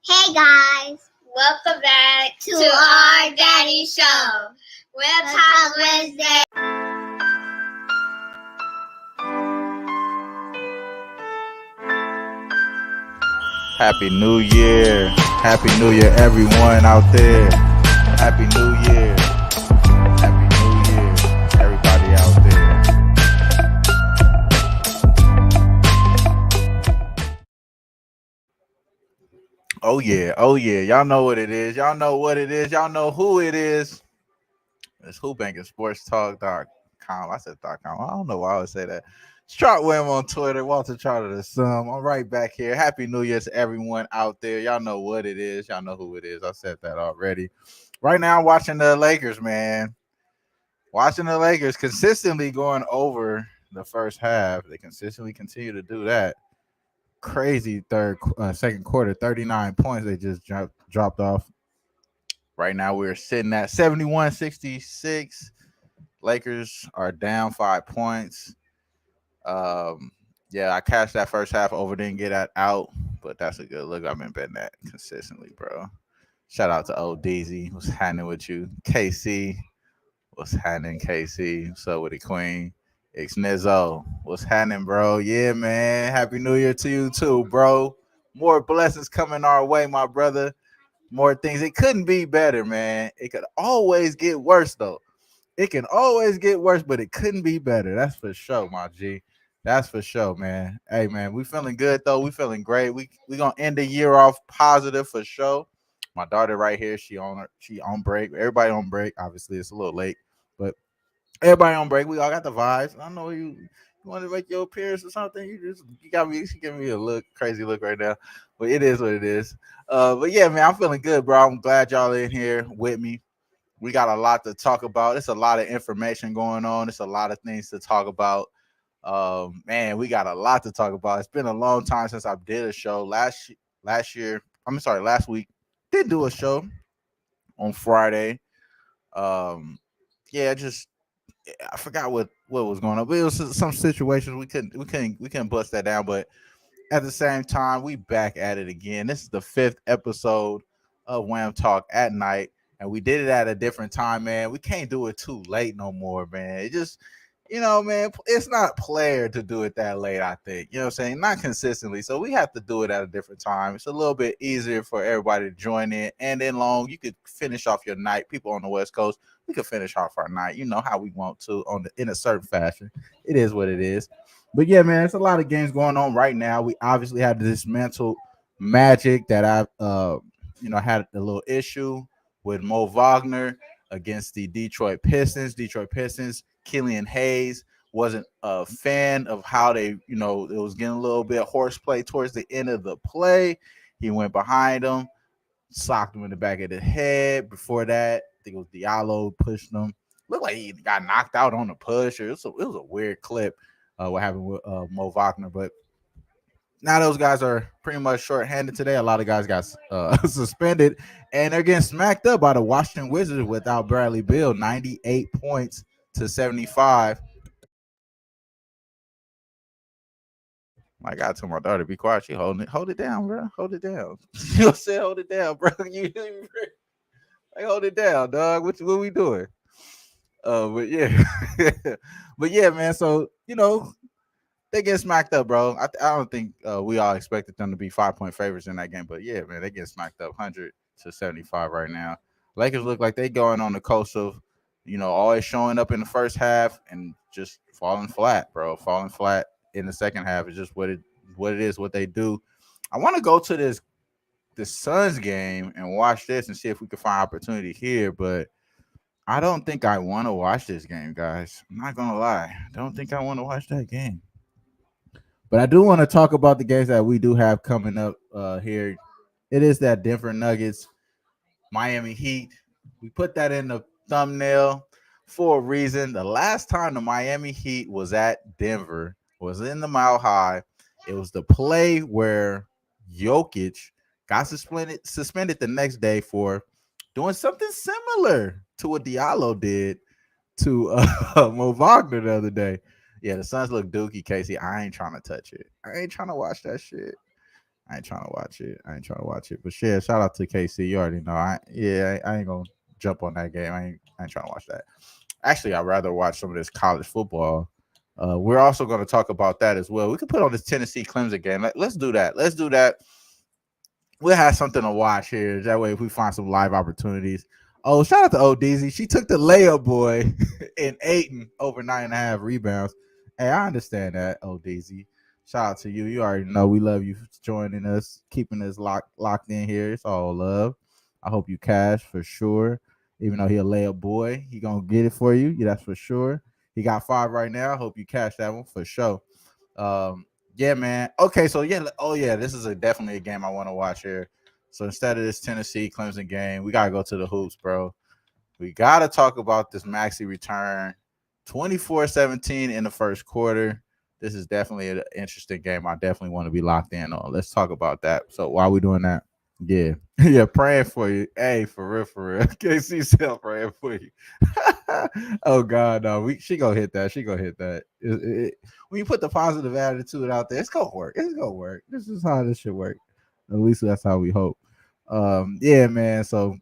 Hey guys, welcome back to our daddy show. WAMTalk Wednesday. Happy New Year. Happy New Year, everyone out there. Happy New Year. Happy New Year, everybody out there. Oh yeah. Y'all know what it is. Y'all know what it is. Y'all know who it is. It's Who-Bangin sportstalk.com. I said .com. I don't know why I would say that. Chart Wham on Twitter. Walter Chart of the Sum. I'm right back here. Happy New Year to everyone out there. Y'all know what it is. Y'all know who it is. I said that already. Right now, I'm watching the Lakers, man. Watching the Lakers consistently going over the first half. They consistently continue to do that. Crazy second quarter, 39 points. They just dropped off. Right now, we're sitting at 71-66. Lakers are down 5 points. Yeah, I cashed that first half over, didn't get that out, but that's a good look. I've been betting that consistently, bro. Shout out to old Deezy. What's happening with you? KC. What's happening, KC? What's up with the Queen? X Nizzo. What's happening, bro? Yeah, man. Happy New Year to you too, bro. More blessings coming our way, my brother. More things. It couldn't be better, man. It could always get worse, though. It can always get worse, but it couldn't be better. That's for sure, my G. That's for sure, man. Hey, man, we feeling good though. We feeling great. We gonna end the year off positive for sure. My daughter right here, she on break. Everybody on break. Obviously, it's a little late, but everybody on break. We all got the vibes. I know you want to make your appearance or something. You got me. She giving me a crazy look right now, but it is what it is. But yeah, man, I'm feeling good, bro. I'm glad y'all in here with me. We got a lot to talk about. It's a lot of information going on. It's a lot of things to talk about. Man, we got a lot to talk about. It's been a long time since I did a show. Last week. Did do a show on Friday. Yeah, I forgot what was going on. But it was some situations we couldn't bust that down. But at the same time, we back at it again. This is the 5th episode of Wham Talk at night. And we did it at a different time, man. We can't do it too late no more, man. It just, man, it's not player to do it that late, I think. You know what I'm saying? Not consistently. So we have to do it at a different time. It's a little bit easier for everybody to join in. And then you could finish off your night. People on the West Coast, we could finish off our night, how we want to in a certain fashion. It is what it is. But yeah, man, it's a lot of games going on right now. We obviously had to dismantle Magic that I had a little issue with Mo Wagner against the Detroit Pistons. Killian Hayes wasn't a fan of how they, it was getting a little bit horseplay towards the end of the play. He went behind him, socked him in the back of the head. Before that, I think it was Diallo pushed him. Looked like he got knocked out on the push. It was a weird clip. What happened with Mo Wagner, but now those guys are pretty much shorthanded today. A lot of guys got suspended, and they're getting smacked up by the Washington Wizards without Bradley Beal, 98 points to 75. My God, told my daughter, be quiet. She hold it down, bro. Hold it down. You said hold it down, bro. Like, hold it down, dog. What we doing? But yeah, but yeah, man. So they get smacked up, bro. I don't think we all expected them to be 5-point favorites in that game, but yeah, man, they get smacked up 100 to 75 right now. Lakers look like they going on the coast of, always showing up in the first half and just falling flat, bro. Falling flat in the second half is just what it is, what they do. I want to go to the Suns game and watch this and see if we can find opportunity here, but I don't think I want to watch this game, guys. I'm not gonna lie. I don't think I want to watch that game. But I do want to talk about the games that we do have coming up here. It is that Denver Nuggets, Miami Heat. We put that in the thumbnail for a reason. The last time the Miami Heat was at Denver was in the Mile High. It was the play where Jokic got suspended the next day for doing something similar to what Diallo did to Mo Wagner the other day. Yeah, the Suns look dookie, Casey. I ain't trying to touch it. I ain't trying to watch that shit. I ain't trying to watch it. I ain't trying to watch it. But shit, shout out to KC. You already know. I ain't gonna jump on that game. I ain't trying to watch that. Actually, I'd rather watch some of this college football. We're also going to talk about that as well. We could put on this Tennessee Clemson game. Let's do that. Let's do that. We'll have something to watch here. That way, if we find some live opportunities. Oh, shout out to ODZ. She took the layup, boy, in Aiton over 9.5 rebounds. Hey, I understand that, ODZ. Shout out to you. You already know we love you for joining us, keeping us locked in here. It's all love. I hope you cash for sure. Even though he a layup boy, he gonna get it for you. Yeah, that's for sure. He got 5 right now. I hope you cash that one for sure. Yeah, man. Okay, so yeah, oh yeah, this is definitely a game I want to watch here. So instead of this Tennessee Clemson game, we gotta go to the hoops, bro. We gotta talk about this Maxi return, 24-17 in the first quarter. This is definitely an interesting game. I definitely want to be locked in on. Let's talk about that. So while we doing that, yeah, yeah, praying for you. Hey, for real, for real. KC self praying for you. Oh God, no, she gonna hit that. She gonna hit that. When you put the positive attitude out there, it's gonna work. It's gonna work. This is how this should work. At least that's how we hope. Yeah, man. So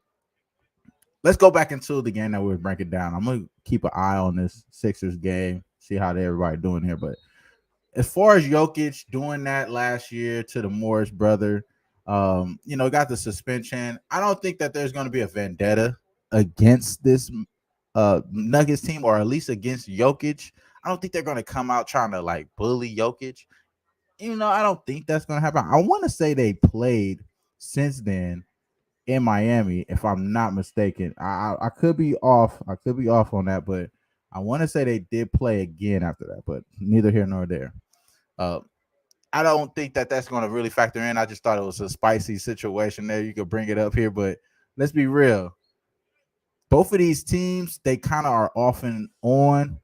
let's go back into the game that we're breaking down. I'm gonna keep an eye on this Sixers game, see how everybody doing here. But as far as Jokic doing that last year to the Morris brother, got the suspension. I don't think that there's going to be a vendetta against this Nuggets team, or at least against Jokic. I don't think they're going to come out trying to like bully Jokic. I don't think that's going to happen. I want to say they played since then in Miami, if I'm not mistaken. I could be off. I could be off on that, but I want to say they did play again after that. But neither here nor there. Uh, I don't think that that's going to really factor in. I just thought it was a spicy situation there. You could bring it up here, but let's be real. Both of these teams, they kind of are off and on.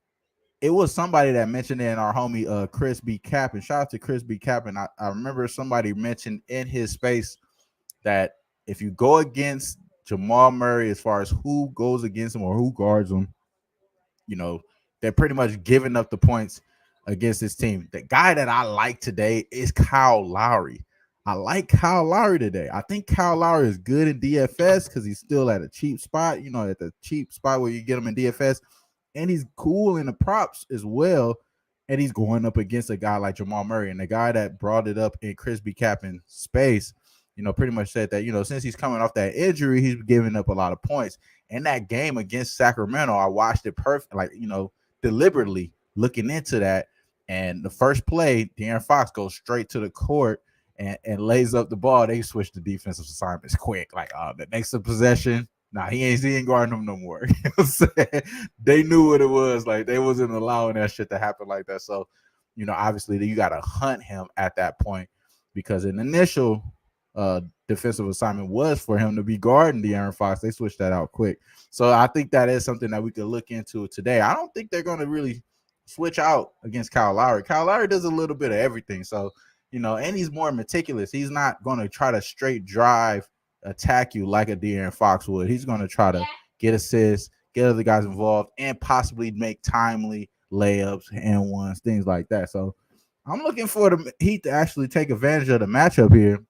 It was somebody that mentioned it in our homie Chris B. Cap, and shout out to Chris B. Cap. And I remember somebody mentioned in his space that if you go against Jamal Murray, as far as who goes against him or who guards him, they're pretty much giving up the points against this team. The guy that I like today is Kyle Lowry. I like Kyle Lowry today. I think Kyle Lowry is good in DFS because he's still at a cheap spot, at the cheap spot where you get him in DFS. And he's cool in the props as well. And he's going up against a guy like Jamal Murray. And the guy that brought it up in Chris B. Cappen's space, pretty much said that, since he's coming off that injury, he's giving up a lot of points. In that game against Sacramento, I watched it perfect, deliberately looking into that. And the first play, De'Aaron Fox goes straight to the court and lays up the ball. They switched the defensive assignments quick. Like, the next possession, he ain't guarding them no more. You know what I'm saying? They knew what it was. Like, they wasn't allowing that shit to happen like that. So, obviously you got to hunt him at that point, because an initial defensive assignment was for him to be guarding De'Aaron Fox. They switched that out quick. So I think that is something that we could look into today. I don't think they're going to really switch out against Kyle Lowry. Kyle Lowry does a little bit of everything. So, and he's more meticulous. He's not going to try to straight drive attack you like a De'Aaron Fox would. He's going to try to get assists, get other guys involved, and possibly make timely layups, and ones, things like that. So I'm looking for the Heat to actually take advantage of the matchup here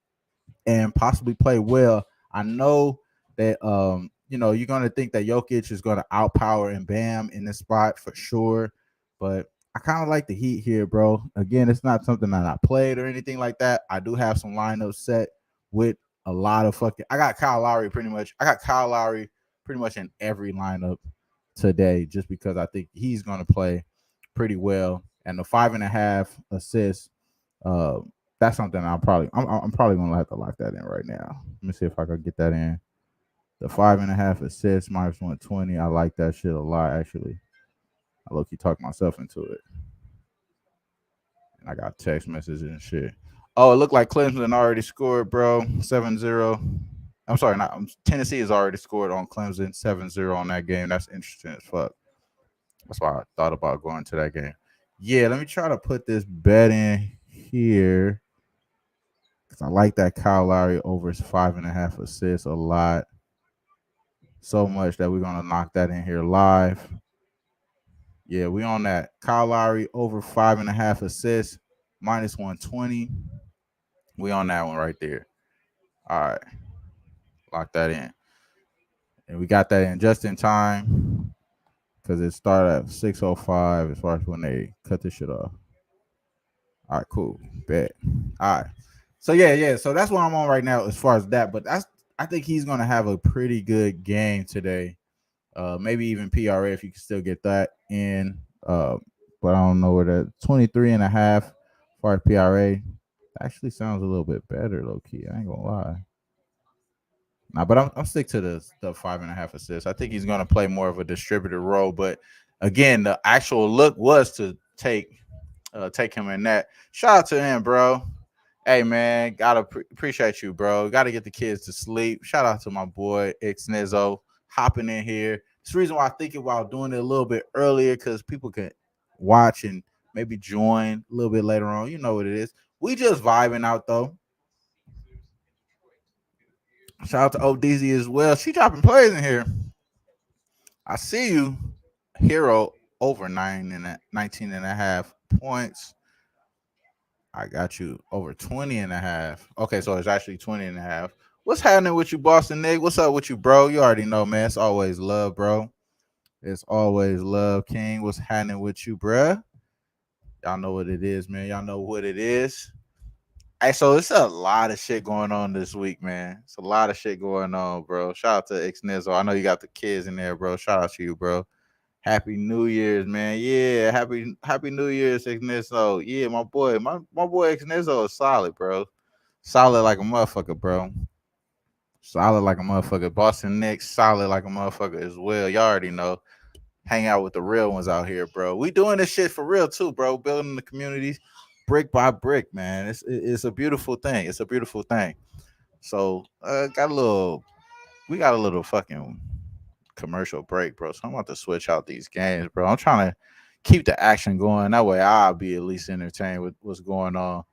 and possibly play well. I know that you're gonna think that Jokic is gonna outpower and Bam in this spot for sure, but I kind of like the Heat here, bro. Again, it's not something that I played or anything like that. I do have some lineups set with a lot of I got Kyle Lowry pretty much. I got Kyle Lowry pretty much in every lineup today, just because I think he's gonna play pretty well. And the 5.5 assists, that's something I'm probably gonna have to lock that in right now. Let me see if I can get that in. The 5.5 assists minus 120. I like that shit a lot, actually. I low-key talked myself into it. And I got text messages and shit. Oh, it looked like Clemson already scored, bro. 7-0. I'm sorry, Tennessee has already scored on Clemson 7-0 on that game. That's interesting as fuck. That's why I thought about going to that game. Yeah, let me try to put this bet in here, because I like that Kyle Lowry over his 5.5 assists a lot. So much that we're going to knock that in here live. Yeah, we on that. Kyle Lowry over 5.5 assists, minus 120. We on that one right there. All right, lock that in, and we got that in just in time because it started at 6:05 as far as when they cut this shit off. All right, cool, bet. All right, so yeah. So that's what I'm on right now as far as that. But I think he's gonna have a pretty good game today. Maybe even PRA if you can still get that in. But I don't know where that 23 and a half as far as PRA actually sounds a little bit better, low key. I ain't gonna lie. Nah, but I'm stick to the 5.5 assists. I think he's gonna play more of a distributor role. But again, the actual look was to take him in that. Shout out to him, bro. Hey man, gotta appreciate you, bro. Gotta get the kids to sleep. Shout out to my boy X Nizzo hopping in here. It's the reason why I think about doing it a little bit earlier because people can watch and maybe join a little bit later on. You know what it is. We just vibing out though. Shout out to ODZ as well. She dropping plays in here. I see you, Hero over 19 and a half points. I got you over 20 and a half. Okay, so it's actually 20 and a half. What's happening with you, Boston Nick? What's up with you, bro? You already know, man. It's always love, bro. It's always love, King. What's happening with you, bruh? Y'all know what it is, man. Y'all know what it is. Hey, so it's a lot of shit going on this week, man. It's a lot of shit going on, bro. Shout out to X Nizzle. I know you got the kids in there, bro. Shout out to you, bro. Happy New Year's, man. Yeah, happy New Year's, X Nizzle. Yeah, my boy X Nizzle is solid, bro. Solid like a motherfucker, bro. Solid like a motherfucker. Boston Knicks, solid like a motherfucker as well. Y'all already know. Hang out with the real ones out here, bro. We doing this shit for real too, bro. Building the communities brick by brick, man. It's a beautiful thing. It's a beautiful thing. So we got a little fucking commercial break, bro. So I'm about to switch out these games, bro. I'm trying to keep the action going. That way I'll be at least entertained with what's going on.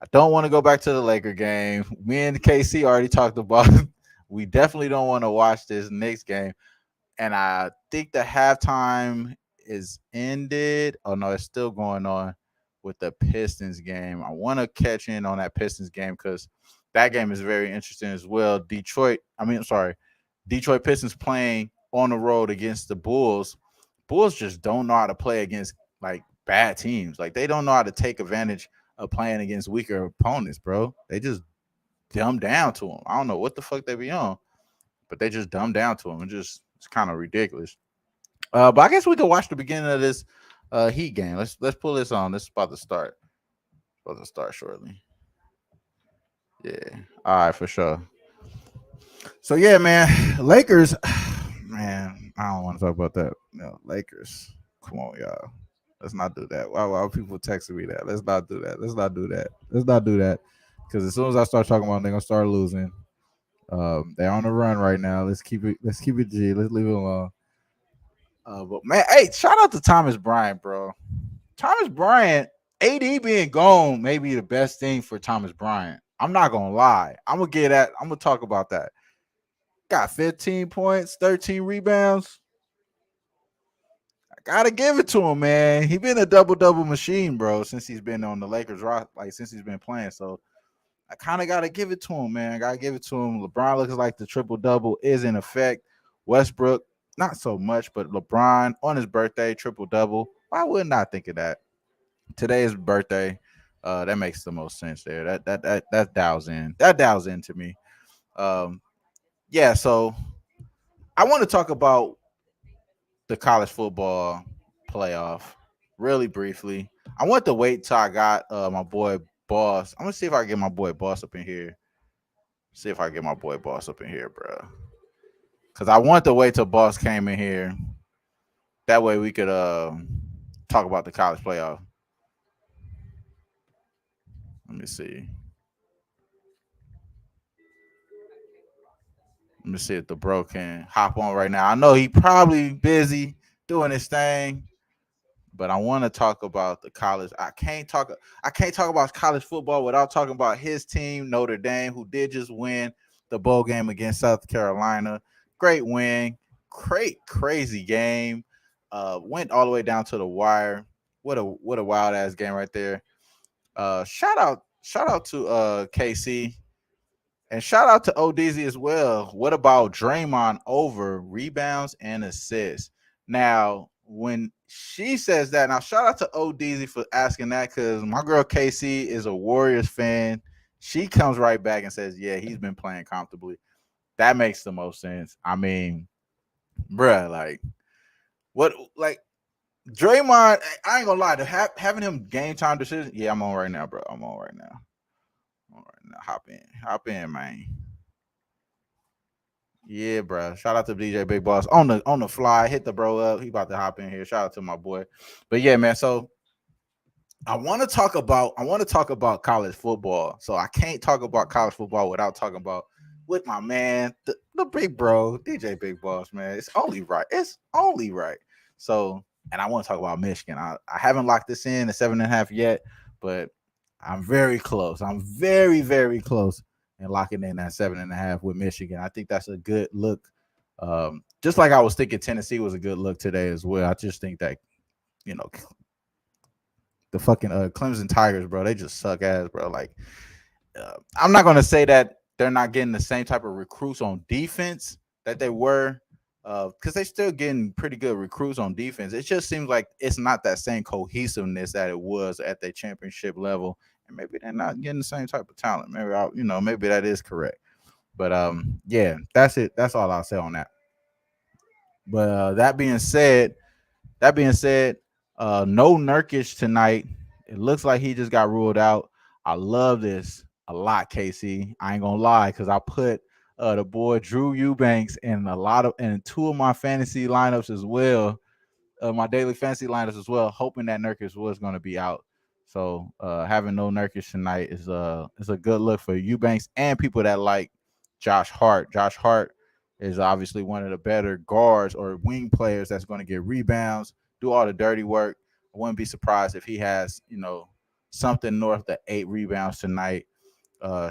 I don't want to go back to the Laker game. Me and KC already talked about it. We definitely don't want to watch this Knicks game. And I think the halftime is ended. Oh no, it's still going on with the Pistons game. I want to catch in on that Pistons game because that game is very interesting as well. Detroit Pistons playing on the road against the Bulls. Bulls just don't know how to play against like bad teams. Like they don't know how to take advantage of playing against weaker opponents, bro. They just dumb down to them. I don't know what the fuck they be on, but they just dumb down to them. It's kind of ridiculous. But I guess we could watch the beginning of this Heat game. Let's pull this on. This is about to start. About to start shortly. Yeah. All right, for sure. So yeah, man, Lakers. Man, I don't want to talk about that. Lakers. Come on, y'all. Let's not do that. Why are people texting me that? Let's not do that. Let's not do that. Let's not do that. Because as soon as I start talking about them, they're gonna start losing. They're on the run right now. Let's keep it. Let's keep it G. Let's leave it alone. But man, hey, shout out to Thomas Bryant, bro. Thomas Bryant, AD being gone may be the best thing for Thomas Bryant. I'm not gonna lie. I'm gonna get that. I'm gonna talk about that. Got 15 points, 13 rebounds. I gotta give it to him, man. He been a double machine, bro, since he's been on the Lakers rock, like since he's been playing. So I kind of gotta give it to him, man. I gotta give it to him. LeBron looks like the triple double is in effect. Westbrook, not so much, but LeBron on his birthday, triple double. Why wouldn't I think of that? Today's birthday. That makes the most sense there. That dials in. That dials in to me. Um, yeah. So I want to talk about the college football playoff really briefly. I want to wait till I got my boy Boss. I'm gonna see if I can get my boy Boss up in here. See if I can get my boy Boss up in here, bro. Cause I want to wait till Boss came in here. That way we could talk about the college playoff. Let me see. Let me see if the bro can hop on right now. I know he probably busy doing his thing, but I want to talk about the college. I can't talk about college football without talking about his team, Notre Dame, who did just win the bowl game against South Carolina. Great win. Great crazy game. Went all the way down to the wire. What a wild ass game right there. shout out to KC and shout out to ODZ as well. What about Draymond over rebounds and assists? Now, when she says that, now shout out to ODZ for asking that because my girl KC is a Warriors fan. She comes right back and says, "Yeah, he's been playing comfortably." That makes the most sense. I mean, bruh, like what, like Draymond? I ain't gonna lie, having him game time decision. Yeah, I'm on right now, bro. I'm on right now. I'm on right now. Hop in, man. Yeah, bro. Shout out to DJ Big Boss on the fly. Hit the bro up. He about to hop in here. Shout out to my boy. But yeah, man. So I want to talk about college football. So I can't talk about college football without talking about with my man, the big bro, DJ Big Boss, man. It's only right. It's only right. So, and I want to talk about Michigan. I haven't locked this in at 7.5 yet, but I'm very close. I'm very, very close in locking in that 7.5 with Michigan. I think that's a good look. Just like I was thinking Tennessee was a good look today as well. I just think that, you know, the fucking Clemson Tigers, bro, they just suck ass, bro. Like, I'm not gonna say that they're not getting the same type of recruits on defense that they were, because they still getting pretty good recruits on defense. It just seems like it's not that same cohesiveness that it was at the championship level, and maybe they're not getting the same type of talent. Maybe that is correct. But yeah, that's it. That's all I'll say on that. But that being said, no Nurkic tonight. It looks like he just got ruled out. I love this a lot, Casey. I ain't gonna lie, because I put the boy Drew Eubanks in two of my fantasy lineups as well, my daily fantasy lineups as well, hoping that Nurkic was going to be out. So having no Nurkic tonight is a good look for Eubanks and people that like Josh Hart. Josh Hart is obviously one of the better guards or wing players that's going to get rebounds, do all the dirty work. I wouldn't be surprised if he has, something north of 8 rebounds tonight.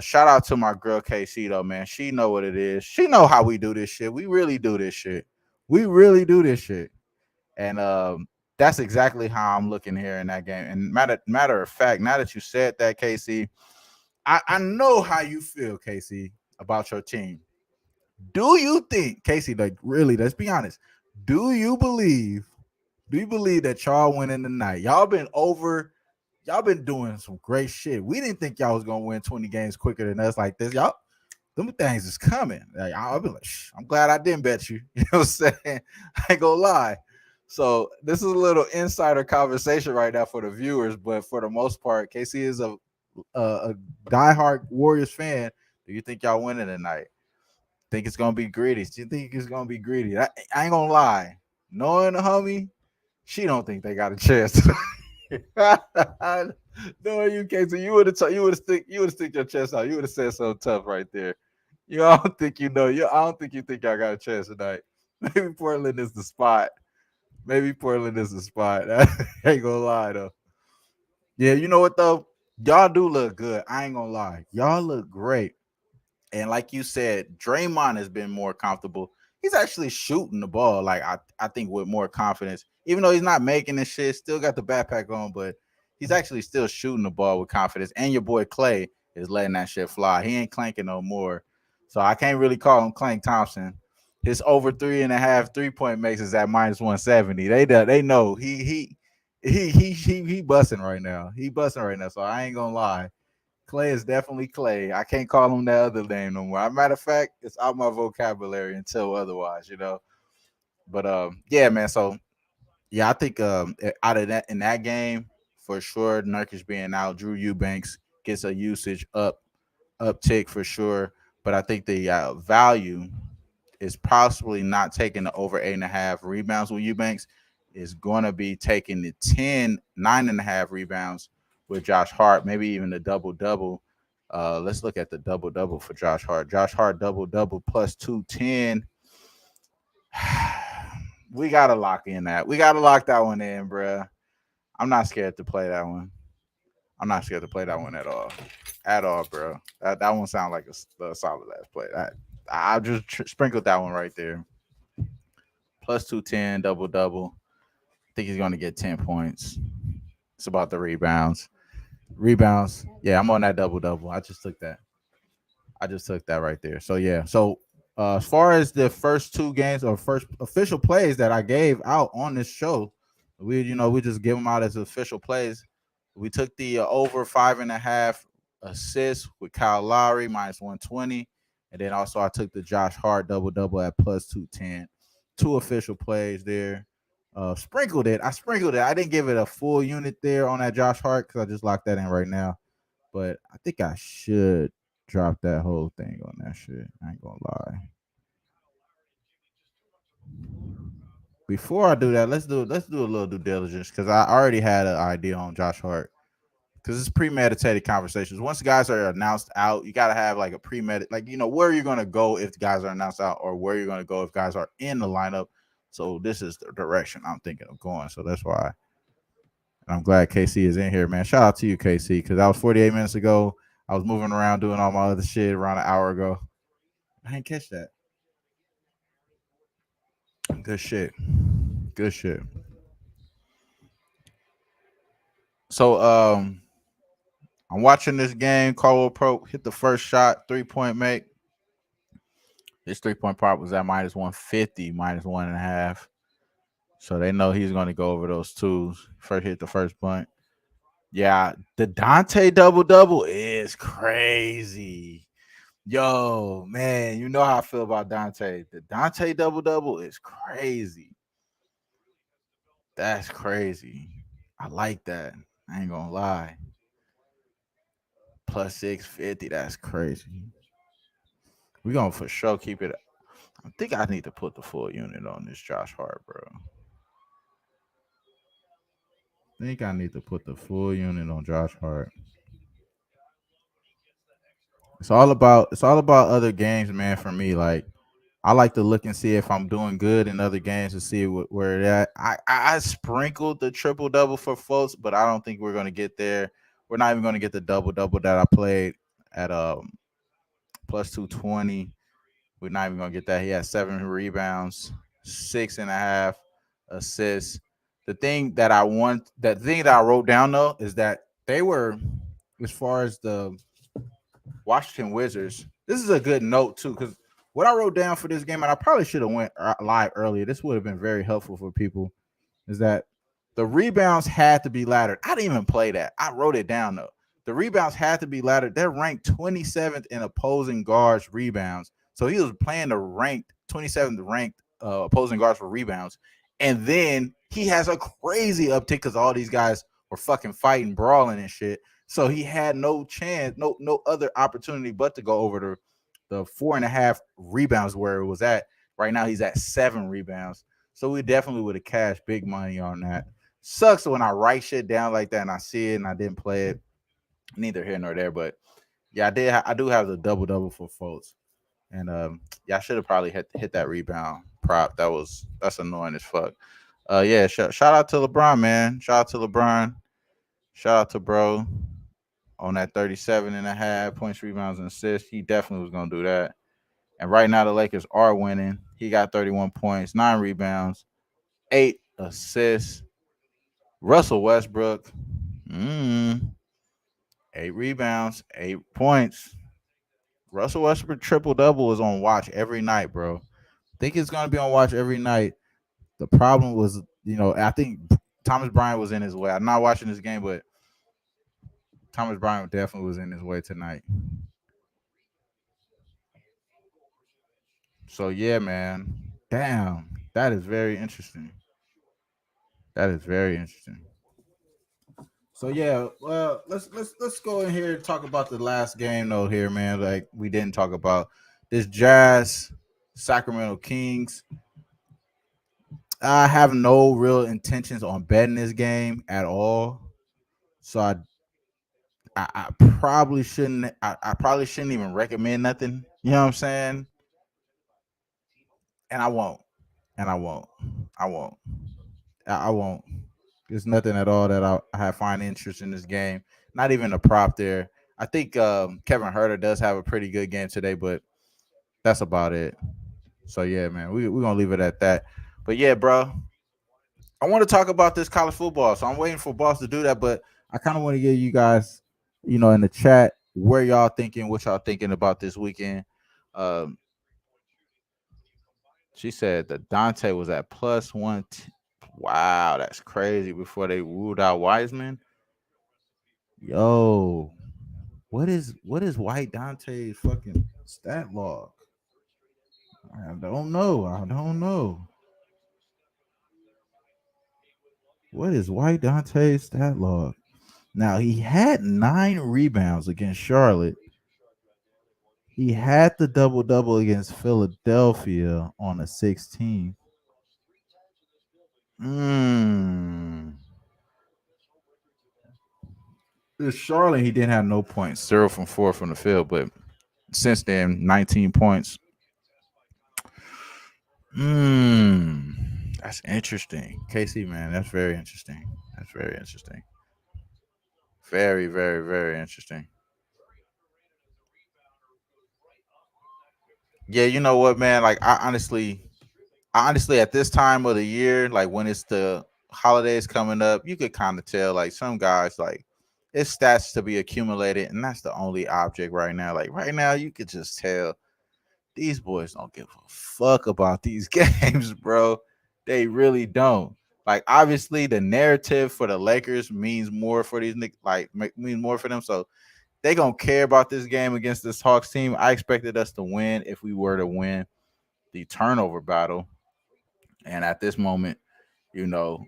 Shout out to my girl KC though, man. She know what it is. She know how we do this shit. We really do this shit. We really do this shit. And that's exactly how I'm looking here in that game. And matter of fact, now that you said that, Casey, I know how you feel, Casey, about your team. Do you think, Casey, like really, let's be honest, do you believe that y'all winning tonight? Y'all been doing some great shit. We didn't think y'all was gonna win 20 games quicker than us like this. Y'all, them things is coming. Like, I'll be like, I'm glad I didn't bet you. You know what I'm saying? I ain't gonna lie. So this is a little insider conversation right now for the viewers, but for the most part, Casey is a diehard Warriors fan. Do you think y'all winning tonight? Think it's gonna be greedy? Do you think it's gonna be greedy? I ain't gonna lie. Knowing the homie, she don't think they got a chance. Knowing you, Casey, you would have stick your chest out. You would have said something tough right there. I don't think you know. I don't think you think y'all got a chance tonight. Maybe Portland is the spot. Maybe Portland is the spot. I ain't gonna lie though. Yeah, you know what though? Y'all do look good. I ain't gonna lie. Y'all look great. And like you said, Draymond has been more comfortable. He's actually shooting the ball, like I think with more confidence. Even though he's not making this shit, still got the backpack on, but he's actually still shooting the ball with confidence. And your boy Clay is letting that shit fly. He ain't clanking no more. So I can't really call him Clank Thompson. His over 3.5 3-point makes is at minus 170. They know he busting right now. He busting right now. So I ain't gonna lie. Clay is definitely Clay. I can't call him that other name no more. As a matter of fact, it's out my vocabulary until otherwise. But yeah, man. So yeah, I think out of that in that game for sure, Nurkic being out, Drew Eubanks gets a usage uptick for sure. But I think the value is possibly not taking the over 8.5 rebounds with Eubanks. Is going to be taking the 9.5 rebounds with Josh Hart, maybe even the double double. Let's look at the double double for Josh Hart. Josh Hart double double plus 210. We gotta lock in that. We gotta lock that one in, bruh. I'm not scared to play that one. I'm not scared to play that one at all, bro. That one sounds like a solid ass play. I just sprinkled that one right there. Plus 210 double double. I think he's gonna get 10 points. It's about the rebounds. Rebounds. Yeah, I'm on that double double. I just took that. I just took that right there. So yeah. So as far as the first two games or first official plays that I gave out on this show, we just give them out as official plays. We took the over 5.5 assists with Kyle Lowry -120, and then also I took the Josh Hart double double at +210. Two official plays there. Sprinkled it. I sprinkled it. I didn't give it a full unit there on that Josh Hart because I just locked that in right now. But I think I should drop that whole thing on that shit. I ain't gonna lie. Before I do that, let's do a little due diligence because I already had an idea on Josh Hart. Because it's premeditated conversations. Once guys are announced out, you gotta have like a premeditated, like where you're gonna go if guys are announced out, or where you're gonna go if guys are in the lineup. So this is the direction I'm thinking of going. So that's why. And I'm glad KC is in here, man. Shout out to you, KC, because that was 48 minutes ago. I was moving around doing all my other shit around an hour ago. I didn't catch that. Good shit. Good shit. So I'm watching this game. Caldwell Pope hit the first shot, 3-point make. His 3-point prop was at -150, -1.5. So they know he's going to go over those twos. First hit the first point. Yeah, the Dante double double is crazy. Yo, man, you know how I feel about Dante. The Dante double double is crazy. That's crazy. I like that. I ain't gonna lie. +650. That's crazy. We gonna for sure keep it. I think I need to put the full unit on this Josh Hart, bro. I think I need to put the full unit on Josh Hart. It's all about other games, man. For me, like I like to look and see if I'm doing good in other games to see where it at. I sprinkled the triple double for folks, but I don't think we're gonna get there. We're not even gonna get the double double that I played at +220. We're not even gonna get that. He had 7 rebounds, 6.5 assists. The thing that I wrote down though is that they were, as far as the Washington Wizards. This is a good note too, because what I wrote down for this game, and I probably should have went live earlier. This would have been very helpful for people. Is that the rebounds had to be laddered? I didn't even play that. I wrote it down though. The rebounds had to be laddered. They're ranked 27th in opposing guards rebounds. So he was playing the ranked 27th ranked opposing guards for rebounds, and then he has a crazy uptick because all these guys were fucking fighting, brawling and shit. So he had no chance, no other opportunity but to go over the 4.5 rebounds where it was at. Right now he's at 7 rebounds. So we definitely would have cashed big money on that. Sucks when I write shit down like that and I see it and I didn't play it. Neither here nor there, but yeah, I do have the double double for folks, and yeah, I should have probably hit that rebound prop. That's annoying as fuck. Yeah, shout out to LeBron, man. Shout out to LeBron. Shout out to bro on that 37.5 points, rebounds, and assists. He definitely was gonna do that. And right now the Lakers are winning. He got 31 points, 9 rebounds, 8 assists. Russell Westbrook, mm, 8 rebounds, 8 points. Russell Westbrook triple double is on watch every night, bro. Think it's gonna be on watch every night. The problem was, I think Thomas Bryant was in his way. I'm not watching this game, but Thomas Bryant definitely was in his way tonight. So yeah, man. Damn, that is very interesting. That is very interesting. So yeah, well, let's go in here and talk about the last game though here, man. Like we didn't talk about this Jazz Sacramento Kings. I have no real intentions on betting this game at all. So I probably shouldn't I probably shouldn't even recommend nothing. You know what I'm saying? And I won't. And I won't. I won't. I won't. There's nothing at all that I have find interest in this game. Not even a prop there. I think Kevin Herter does have a pretty good game today, but that's about it. So yeah, man, we're gonna leave it at that. But yeah, bro, I want to talk about this college football. So I'm waiting for Boss to do that, but I kind of want to give you guys, in the chat where y'all thinking, what y'all thinking about this weekend. Um, she said that Dante was at plus one. Wow, that's crazy. Before they ruled out Wiseman. Yo, what is White Dante's fucking stat log? I don't know. I don't know. What is White Dante's stat log? Now he had 9 rebounds against Charlotte. He had the double double against Philadelphia on the 16th. Mm. This Charlotte, he didn't have no points, 0 from 4 from the field, but since then, 19 points. That's interesting. KC, man, that's very interesting. That's very interesting. Very, very, very interesting. Yeah, you know what, man? Like I honestly at this time of the year, like when it's the holidays coming up, you could kind of tell like some guys like it's stats to be accumulated, and that's the only object right now. Like right now, you could just tell these boys don't give a fuck about these games, bro. They really don't. Like obviously, the narrative for the Lakers means more for these means more for them. So they gonna care about this game against this Hawks team. I expected us to win if we were to win the turnover battle, and at this moment, you know,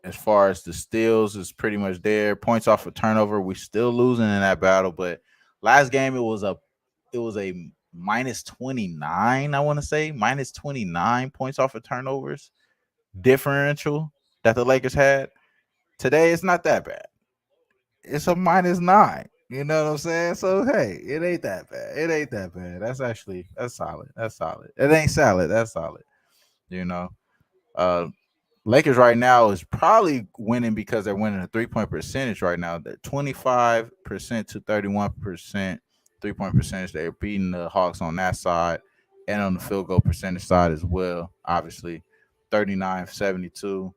as far as the steals is pretty much there. Points off of turnover, we still losing in that battle. But last game it was a minus 29. I want to say minus 29 points off of turnovers differential that the Lakers had. Today it's not that bad. It's a -9. You know what I'm saying? So hey, it ain't that bad. It ain't that bad. That's solid. That's solid. It ain't solid. That's solid. You know. Uh Lakers right now is probably winning because they're winning a 3-point percentage right now. They're 25% to 31% 3-point percentage. They're beating the Hawks on that side and on the field goal percentage side as well. Obviously, 39-72,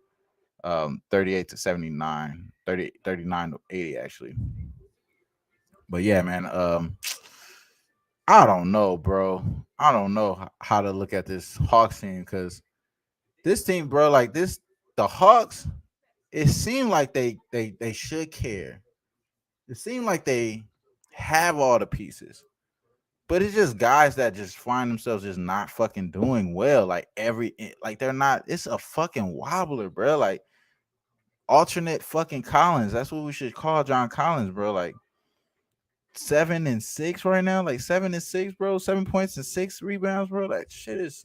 38 to 79, 39 to 80 actually. But yeah, man, I don't know, bro. I don't know how to look at this Hawks team because this team, bro, like this, the Hawks it seemed like they should care. It seemed like they have all the pieces, but it's just guys that just find themselves just not fucking doing well. Like they're not. It's a fucking wobbler, bro. Like alternate fucking Collins. That's what we should call John Collins, bro. Like 7 and 6 right now. Like 7 and 6, bro. 7 points and 6 rebounds, bro. That shit is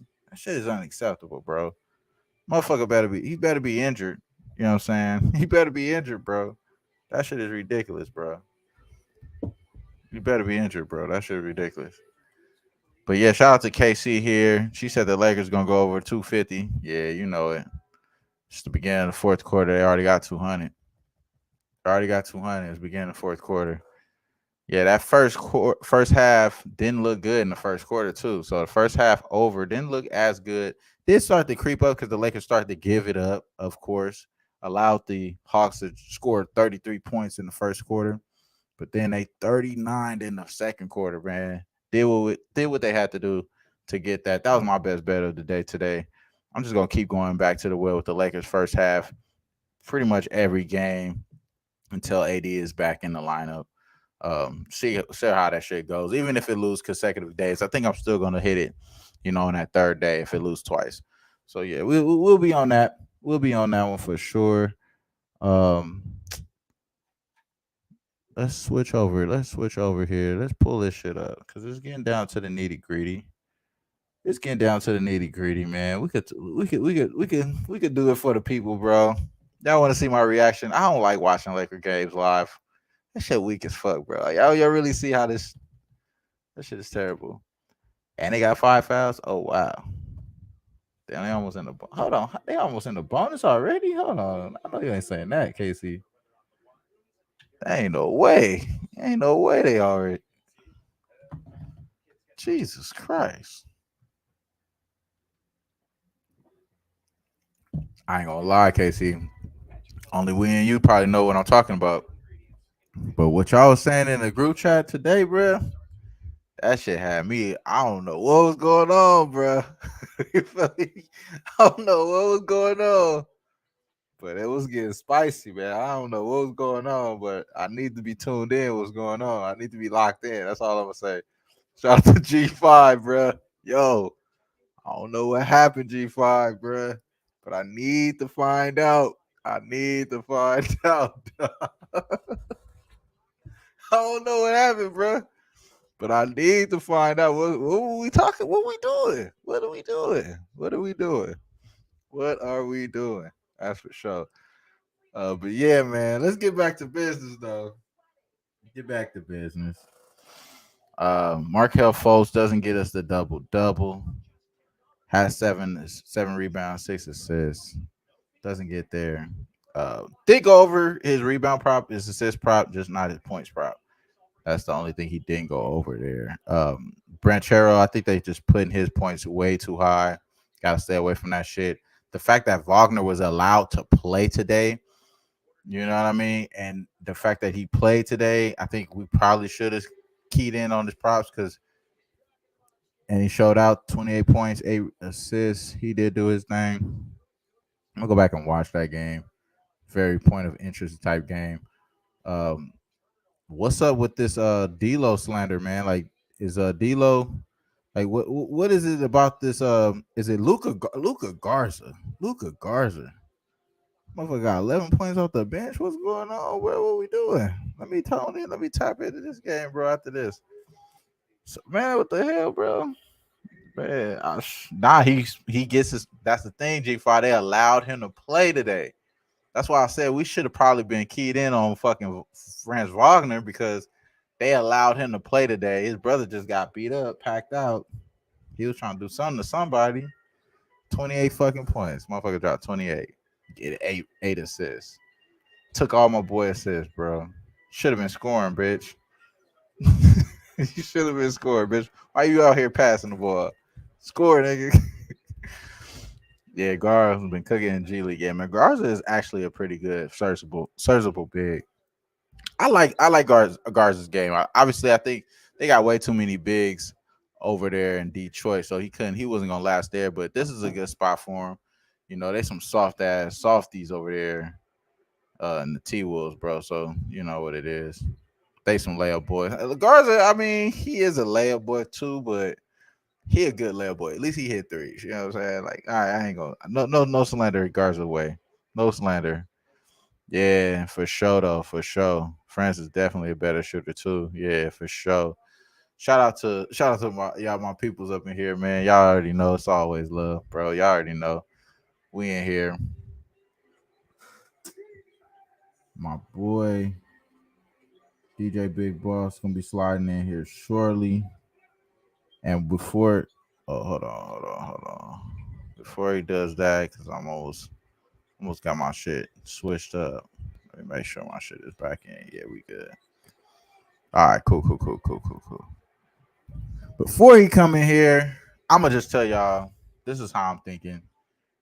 unacceptable, bro. Motherfucker he better be injured. You know what I'm saying? He better be injured, bro. That shit is ridiculous, bro. You better be injured, bro. That shit is ridiculous. But yeah, shout out to KC here. She said the Lakers gonna go over 250. Yeah, you know it. It's the beginning of the fourth quarter. They already got 200. They already got 200. It's beginning of the fourth quarter. Yeah, that first half didn't look good in the first quarter too. So the first half over didn't look as good. Did start to creep up because the Lakers started to give it up. Of course, allowed the Hawks to score 33 points in the first quarter. But then they 39 in the second quarter, man. Did what they had to do to get that. That was my best bet of the day today. I'm just gonna keep going back to the well with the Lakers first half, pretty much every game until AD is back in the lineup. See how that shit goes. Even if it lose consecutive days, I think I'm still gonna hit it, on that third day if it lose twice. So yeah, we'll be on that. We'll be on that one for sure. Um, let's switch over. Let's switch over here. Let's pull this shit up because it's getting down to the nitty gritty. It's getting down to the nitty gritty, man. We could do it for the people, bro. Y'all want to see my reaction? I don't like watching Laker games live. That shit weak as fuck, bro. Like, y'all really see how this shit is terrible. And they got 5 fouls. Oh wow. Damn, they almost in the hold on. They almost in the bonus already. Hold on. I know you ain't saying that, Casey. There ain't no way. Ain't no way they already. Jesus Christ. I ain't gonna lie, Casey. Only we and you probably know what I'm talking about. But what y'all was saying in the group chat today, bro, that shit had me. I don't know what was going on, bro. You feel me? I don't know what was going on, but it was getting spicy, man. I don't know what was going on, but I need to be tuned in. What's going on? I need to be locked in. That's all I'm gonna say. Shout out to G5, bro. Yo, I don't know what happened, G5, bro, but I need to find out. I need to find out. I don't know what happened, bro. But I need to find out what were we talking? What we doing? What are we doing? What are we doing? What are we doing? That's for sure. But yeah, man, let's get back to business though. Get back to business. Markel Fultz doesn't get us the double double. Has seven rebounds, 6 assists. Doesn't get there. Did go over his rebound prop, his assist prop, just not his points prop. That's the only thing he didn't go over there. Branchero, I think they just putting his points way too high. Got to stay away from that shit. The fact that Wagner was allowed to play today, you know what I mean? And the fact that he played today, I think we probably should have keyed in on his props because, and he showed out 28 points, 8 assists. He did do his thing. I'm going to go back and watch that game. Very point of interest type game. Um, what's up with this D'Lo slander, man? Like, is D'Lo like what is it about this? Is it Luca Garza? Luca Garza, motherfucker got 11 points off the bench. What's going on? What we doing? Let me tone in. Let me tap into this game, bro. After this, so, man, what the hell, bro? Man, he gets his. That's the thing, G5. They allowed him to play today. That's why I said we should have probably been keyed in on fucking Franz Wagner because they allowed him to play today. His brother just got beat up, packed out. He was trying to do something to somebody. 28 fucking points. Motherfucker dropped 28. Get eight assists. Took all my boy assists, bro. Should have been scoring, bitch. You should have been scoring, bitch. Why you out here passing the ball? Score, nigga. Yeah, Garza's been cooking in G League. Yeah, man. Garza is actually a pretty good serviceable big. I like Garza's game. Obviously, I think they got way too many bigs over there in Detroit, so he wasn't gonna last there. But this is a good spot for him. You know, they some soft ass softies over there in the T Wolves, bro. So you know what it is. They some layup boys. Garza, I mean, he is a layup boy too, but he a good layup boy. At least he hit threes. You know what I'm saying? Like, all right, I ain't gonna no slander Garza way. No slander. Yeah, for sure though, for sure. France is definitely a better shooter too. Yeah, for sure. Shout out to my peoples up in here, man. Y'all already know it's always love, bro. Y'all already know we in here. My boy DJ Big Boss gonna be sliding in here shortly. And before, oh hold on. Before he does that, because I'm almost got my shit switched up. Let me make sure my shit is back in. Yeah, we good. All right, cool. Before he come in here, I'm gonna just tell y'all this is how I'm thinking.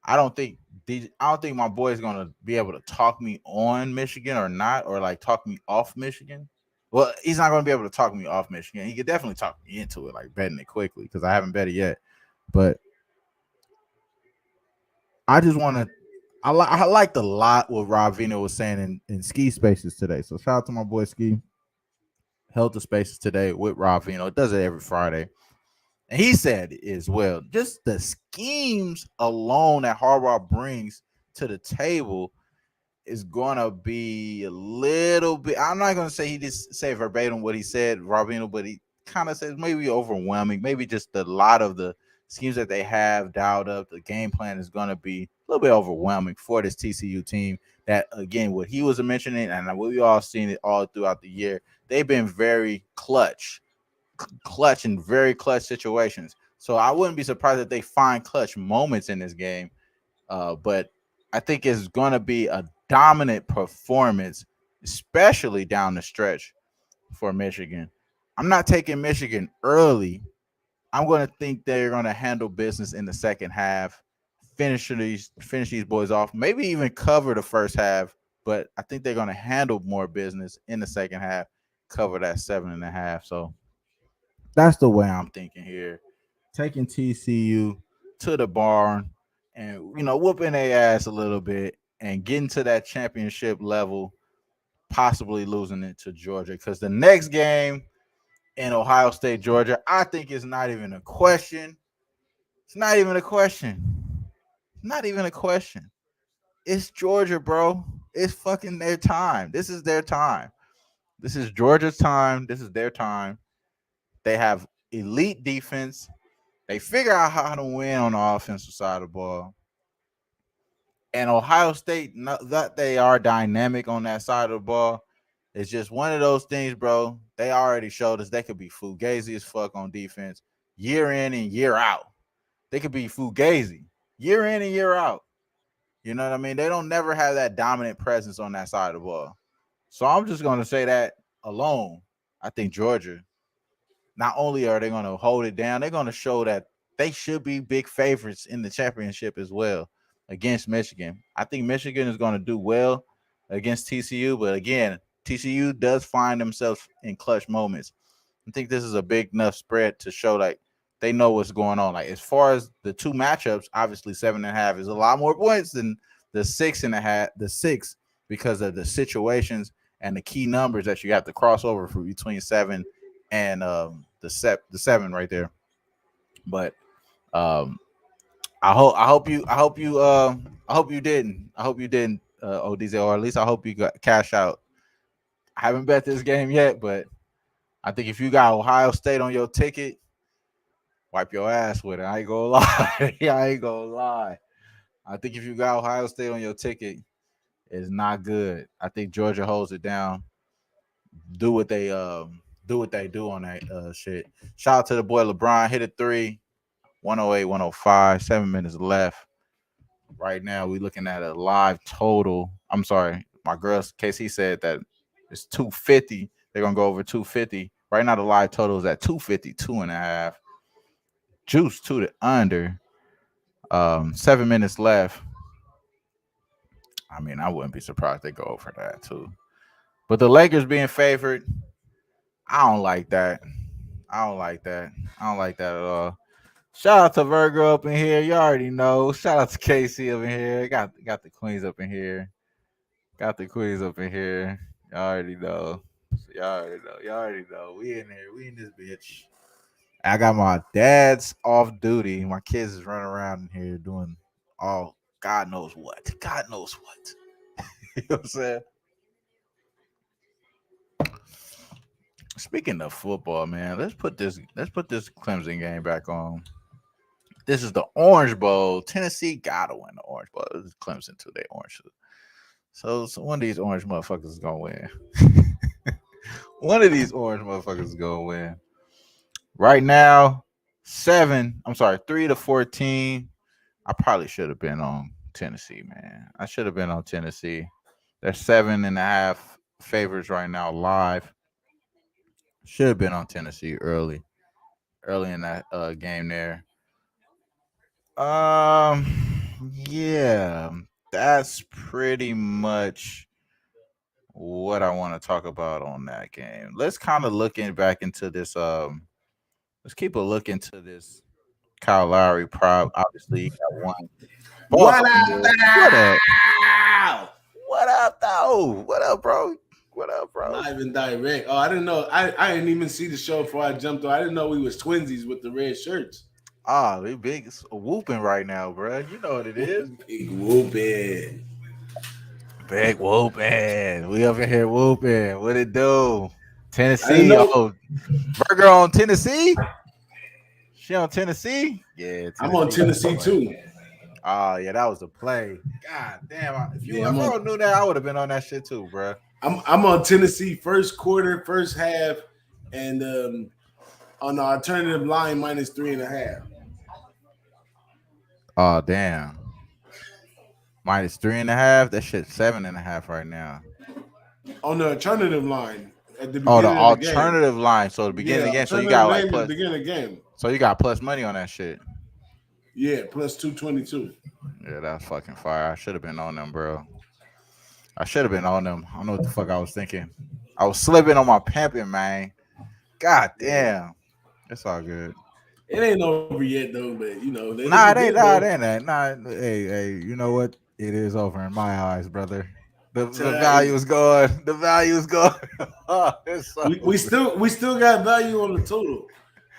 I don't think I don't think my boy is gonna be able to talk me on Michigan or not, or like talk me off Michigan. Well, he's not gonna be able to talk me off Michigan. He could definitely talk me into it, like betting it quickly, because I haven't bet it yet. But I just want to. I liked a lot what Rob Vino was saying in Ski Spaces today. So shout out to my boy Ski. Held the Spaces today with Rob Vino. It does it every Friday. And he said as well, just the schemes alone that Harbaugh brings to the table is gonna be a little bit. I'm not gonna say he just say verbatim what he said, Robino, but he kind of says maybe overwhelming. Maybe just a lot of the schemes that they have dialed up. The game plan is gonna be a little bit overwhelming for this TCU team. That again, what he was mentioning, and we all seen it all throughout the year. They've been very clutch in very clutch situations. So I wouldn't be surprised if they find clutch moments in this game. But I think it's going to be a dominant performance, especially down the stretch for Michigan. I'm not taking Michigan early. I'm going to think they're going to handle business in the second half, finish these boys off, maybe even cover the first half, but I think they're gonna handle more business in the second half, cover that 7.5. So that's the way I'm thinking here. Taking TCU to the barn and whooping their ass a little bit and getting to that championship level, possibly losing it to Georgia. Because the next game in Ohio State, Georgia, I think is not even a question. It's not even a question. Not even a question. It's Georgia, bro. It's fucking their time. This is their time. This is Georgia's time. This is their time. They have elite defense. They figure out how to win on the offensive side of the ball. And Ohio State, not that they are dynamic on that side of the ball, it's just one of those things, bro. They already showed us they could be fugazi as fuck on defense year in and year out. They could be fugazi year in and year out. You know what I mean? They don't never have that dominant presence on that side of the ball. So I'm just going to say that alone. I think Georgia, not only are they going to hold it down, they're going to show that they should be big favorites in the championship as well against Michigan. I think Michigan is going to do well against TCU, but again, TCU does find themselves in clutch moments. I think this is a big enough spread to show like they know what's going on. Like as far as the two matchups, obviously 7.5 is a lot more points than the 6.5, the 6 because of the situations and the key numbers that you have to cross over for between 7 and the 7 right there. But I hope you didn't. I hope you didn't, ODZ, or at least I hope you got cash out. I haven't bet this game yet, but I think if you got Ohio State on your ticket, wipe your ass with it. I ain't gonna lie. I ain't gonna lie. I think if you got Ohio State on your ticket, it's not good. I think Georgia holds it down. Do what they do on that shit. Shout out to the boy LeBron. Hit a three. 108, 105. 7 minutes left. Right now, we're looking at a live total. I'm sorry, my girl KC said that it's 250. They're gonna go over 250. Right now, the live total is at 252.5. Juice to the under. 7 minutes left. I mean, I wouldn't be surprised they go over that too. But the Lakers being favored, I don't like that. I don't like that. I don't like that at all. Shout out to Virgo up in here. You already know. Shout out to Casey up in here. Got the queens up in here. Got the queens up in here. Y'all already know. Y'all already know. Y'all already know. We in here. We in this bitch. I got my dad's off duty. My kids is running around in here doing all God knows what. God knows what. You know what I'm saying? Speaking of football, man, let's put this Clemson game back on. This is the Orange Bowl. Tennessee gotta win the Orange Bowl. This is Clemson too. They orange. So one of these orange motherfuckers is gonna win. One of these orange motherfuckers is gonna win. Right now, 3-14. I probably should have been on Tennessee, man. I should have been on Tennessee. They're 7.5 favorites right now live. Should have been on Tennessee early in that game there. Yeah, that's pretty much what I want to talk about on that game. Let's kind of looking back into this. Let's keep a look into this Kyle Lowry prop. Obviously, he got one. Boss What up in up, here. What up? now? What up, though? What up, bro? What up, bro? Not even direct. Oh, I didn't know. I didn't even see the show before I jumped on. I didn't know we was twinsies with the red shirts. Ah, we big whooping right now, bro. You know what it is. Big whooping. Big whooping. We up in here whooping. What it do? I didn't Tennessee. know. Oh, Burger on Tennessee. She on Tennessee. Yeah, I'm on Tennessee too. Oh yeah, that was a play. God damn! If Yeah, I'm I on. knew that, I would have been on that shit too, bro. I'm on Tennessee first quarter, first half, and on the alternative line -3.5. Oh damn! -3.5. That shit 7.5 right now. On the alternative line at the Oh, the beginning of the game. alternative line. So the beginning Yeah, of the game. So you alternative got like line at plus. the beginning of the game. So you got plus money on that shit. Yeah, plus 222. Yeah, that's fucking fire. I should have been on them, bro. I should have been on them. I don't know what the fuck I was thinking. I was slipping on my pimping, man. God Yeah. damn. It's all good. It ain't over yet though, but they looking Nah, it good ain't. though. Nah, it ain't that. Nah, hey. You know what? It is over in my eyes, brother. The value is gone. The value is gone. Oh, it's We over. still got value on the total.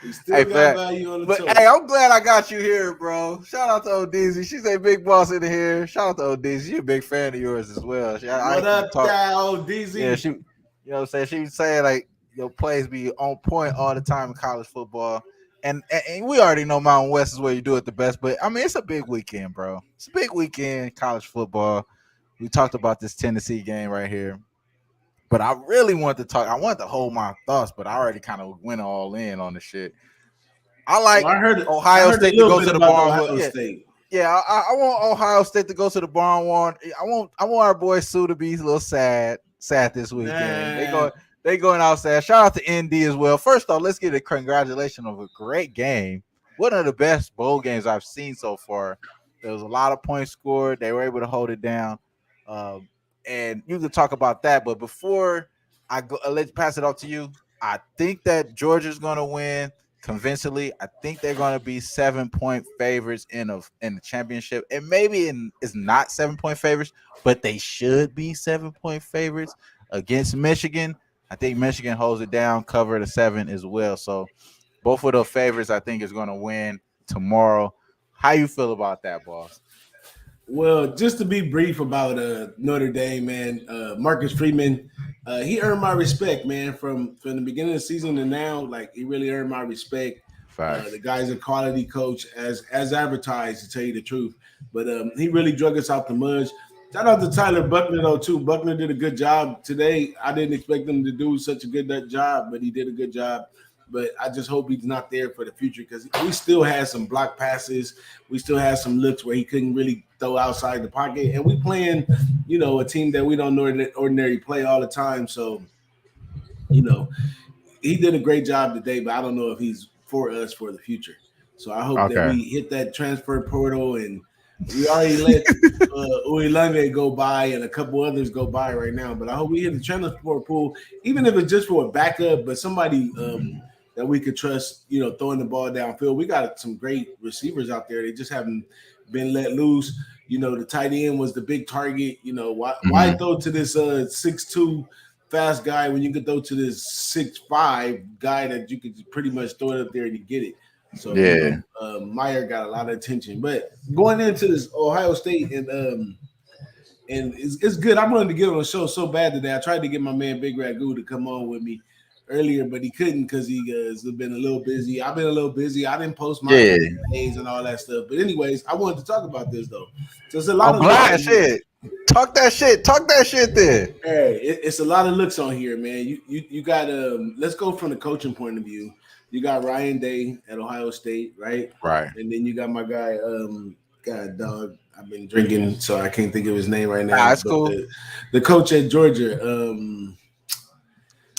We Hey, still got fat. value on the But total. hey, I'm glad I got you here, bro. Shout out to ODZ. She's a big boss in here. Shout out to ODZ. She's a big fan of yours as well. I What actually up, talk. y'all, Yeah, DZ? she. You know what I'm saying? She was saying like your plays be on point all the time in college football. And we already know Mountain West is where you do it the best. But I mean, it's a big weekend, bro. It's a big weekend, college football. We talked about this Tennessee game right here. But I really want to talk. I want to hold my thoughts, but I already kind of went all in on the shit. I Well, like I Ohio heard a State to little go bit to the about the barn. Ohio Yeah, State. yeah. I want Ohio State to go to the barn one. I want our boy Sue to be a little sad this weekend. Nah, They going out sad. Shout out to ND as well. First off, let's get a congratulations of a great game. One of the best bowl games I've seen so far. There was a lot of points scored. They were able to hold it down. Um, and you can talk about that. But before I go, let's pass it off to you. I think that Georgia's going to win convincingly. I think they're going to be 7-point favorites in the championship, and maybe it's not 7-point favorites, but they should be 7-point favorites against Michigan. I think Michigan holds it down, cover the 7 as well. So both of the favorites, I think, is going to win tomorrow. How you feel about that, boss? well, just to be brief about Notre Dame, man, Marcus Freeman, he earned my respect, man, from the beginning of the season to now. Like he really earned my respect. Facts. The guy's a quality coach, as advertised, to tell you the truth. But he really drug us out the mud. Shout out to Tyler Buckner though too. Buckner did a good job today. I didn't expect him to do such a good job, but he did a good job. But I just hope he's not there for the future because we still had some block passes. We still had some looks where he couldn't really throw outside the pocket. And we playing, a team that we don't ordinary play all the time. So, you know, he did a great job today, but I don't know if he's for us for the future. So I hope that Okay. we hit that transfer portal, and we already let Uilange go by and a couple others go by right now. But I hope we hit the transfer pool, even if it's just for a backup, but somebody that we could trust, throwing the ball downfield. We got some great receivers out there. They just haven't been let loose. The tight end was the big target. Why throw to this 6'2" fast guy when you could throw to this 6'5" guy that you could pretty much throw it up there and you get it. So Yeah. Meyer got a lot of attention. But going into this Ohio State and it's good. I wanted to get on the show so bad today. I tried to get my man Big Ragu to come on with me earlier, but he couldn't because he has been a little busy. I've been a little busy. I didn't post my days and all that stuff. But anyways, I wanted to talk about this though. So it's a lot I'm of looks glad. on here. Shit. Talk that shit. Talk that shit then. Hey, it's a lot of looks on here, man. You got let's go from the coaching point of view. You got Ryan Day at Ohio State, right? Right. And then you got my guy, God dog. I've been drinking, so I can't think of his name right Nah, now. that's But cool. the coach at Georgia,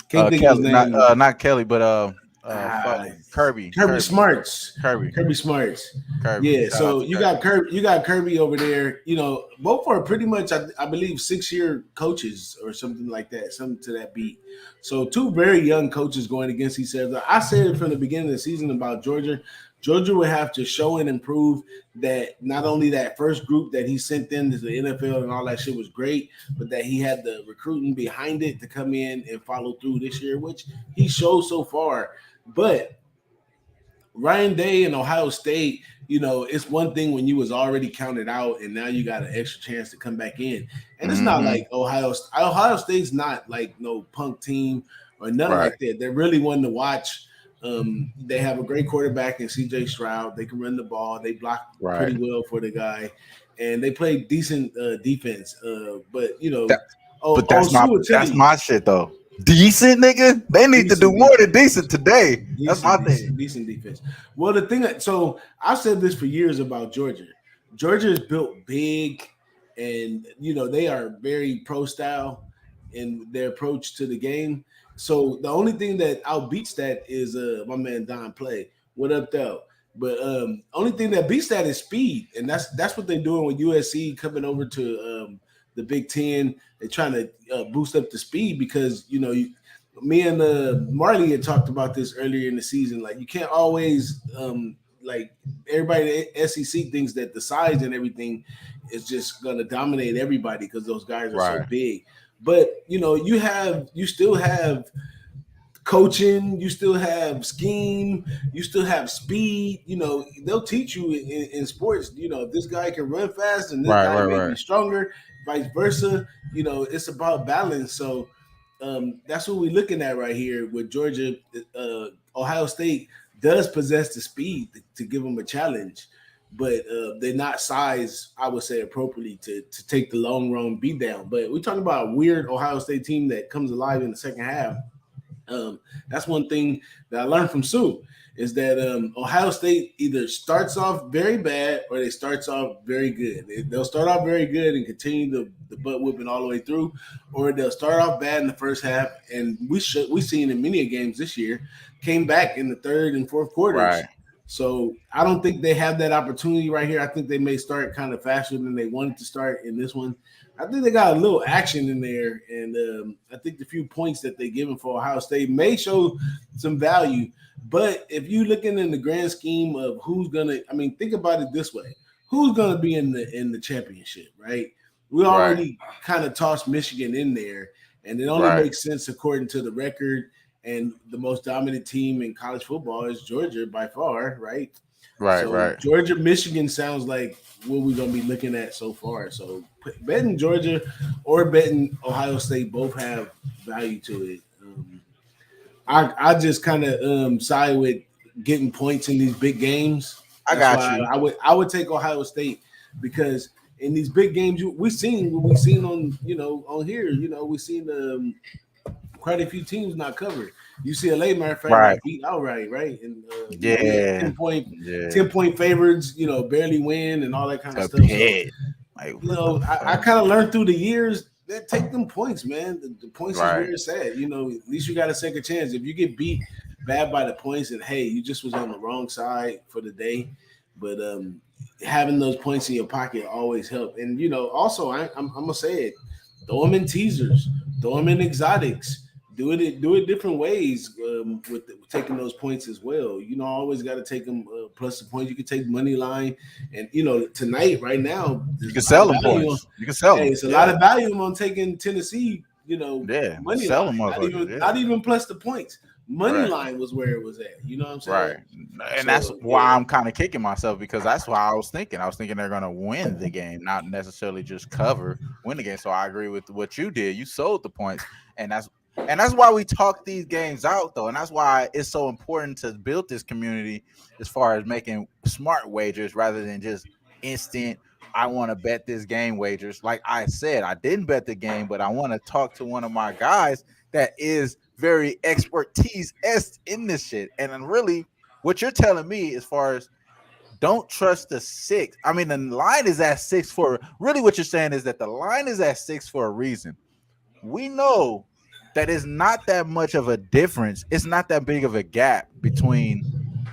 can't think of his Kelly, name. not Kelly, but fuck, Ah, Kirby. Kirby Smarts. Kirby. Kirby Smarts. Kirby. Yeah, Shout out so to you Kirby. got Kirby, over there. Both are pretty much, I believe, 6-year coaches or something like that, something to that beat. So two very young coaches going against each other. I said it from the beginning of the season about Georgia. Georgia would have to show and improve that not only that first group that he sent in to the NFL and all that shit was great, but that he had the recruiting behind it to come in and follow through this year, which he showed so far. But Ryan Day and Ohio State, it's one thing when you was already counted out and now you got an extra chance to come back in. And it's not like Ohio State's not like no punk team or nothing Right. like that. They're really one to watch. They have a great quarterback in CJ Stroud. They can run the ball. They block Right. pretty well for the guy. And they play decent defense. But That- but that's Utility, my shit though. Decent nigga. They need to do decent more than defense. decent today. That's my thing. Decent defense. Well, the thing so I've said this for years about Georgia. Georgia is built big, and they are very pro style in their approach to the game. So the only thing that outbeats that is my man Don Play. What up though? But only thing that beats that is speed, and that's what they're doing with USC coming over to the Big Ten. They're trying to boost up the speed because me and Marley had talked about this earlier in the season. Like you can't always like everybody at SEC thinks that the size and everything is just going to dominate everybody because those guys are so Right. big. But you still have coaching, you still have scheme, you still have speed. They'll teach you in sports. If this guy can run fast and this Right. guy Right. may Right. be stronger, vice versa. It's about balance. So that's what we're looking at right here with Georgia. Ohio State does possess the speed to give them a challenge, but they're not sized, I would say, appropriately to take the long run beat down. But we're talking about a weird Ohio State team that comes alive in the second half. That's one thing that I learned from Sue is that Ohio State either starts off very bad or they starts off very good. They'll start off very good and continue the butt whipping all the way through, or they'll start off bad in the first half. And we've seen in many games this year came back in the third and fourth quarters. Right. So I don't think they have that opportunity right here. I think they may start kind of faster than they wanted to start in this one. I think they got a little action in there, and I think the few points that they're giving for Ohio State may show some value. But if you're looking in the grand scheme of who's gonna, I mean, think about it this way: who's gonna be in the championship, right? We Right. already kind of tossed Michigan in there, and it only Right. makes sense according to the record. And the most dominant team in college football is Georgia by far, right? Right. So Right. Georgia, Michigan sounds like what we're gonna be looking at so far. So betting Georgia or betting Ohio State both have value to it. I just kind of side with getting points in these big games. I That's got why you. I would take Ohio State because in these big games we've seen what we've seen on here. We've seen quite a few teams not covered. UCLA, matter of fact, Right. got beat outright, right? And we had Yeah. 10 point Yeah. 10 point favorites, barely win and all that kind of A stuff. So pit. Like what the I fuck? kind of learned through the years that take them points, man. The points is where Right. it's at. At least you got a second chance. If you get beat bad by the points, and hey, you just was on the wrong side for the day. But having those points in your pocket always help. And also I'm gonna say it: throw them in teasers, throw them in exotics. Do it different ways with taking those points as well. Always got to take them plus the points. You can take money line, and tonight, right now, You there's can a lot sell of them value. points. You can sell Hey, them. it's a lot Yeah. of value on taking Tennessee. Yeah. Money Sell line. them, Not motherfuckers. even Yeah. not even plus the points. Money Right. line was where it was at. You know what I'm saying? Right. And that's So why yeah, I'm kind of kicking myself because that's why I was thinking. I was thinking they're gonna win the game, not necessarily just cover, win the game. So I agree with what you did. You sold the points, and that's why we talk these games out though, and that's why it's so important to build this community as far as making smart wagers rather than just instant. I want to bet this game wagers. Like I said, I didn't bet the game, but I want to talk to one of my guys that is very expertise in this shit. And then really, what you're telling me as far as don't trust the six. I mean, the line is at six for really what you're saying is that the line is at six for a reason. We know that it's not that much of a difference. It's not that big of a gap between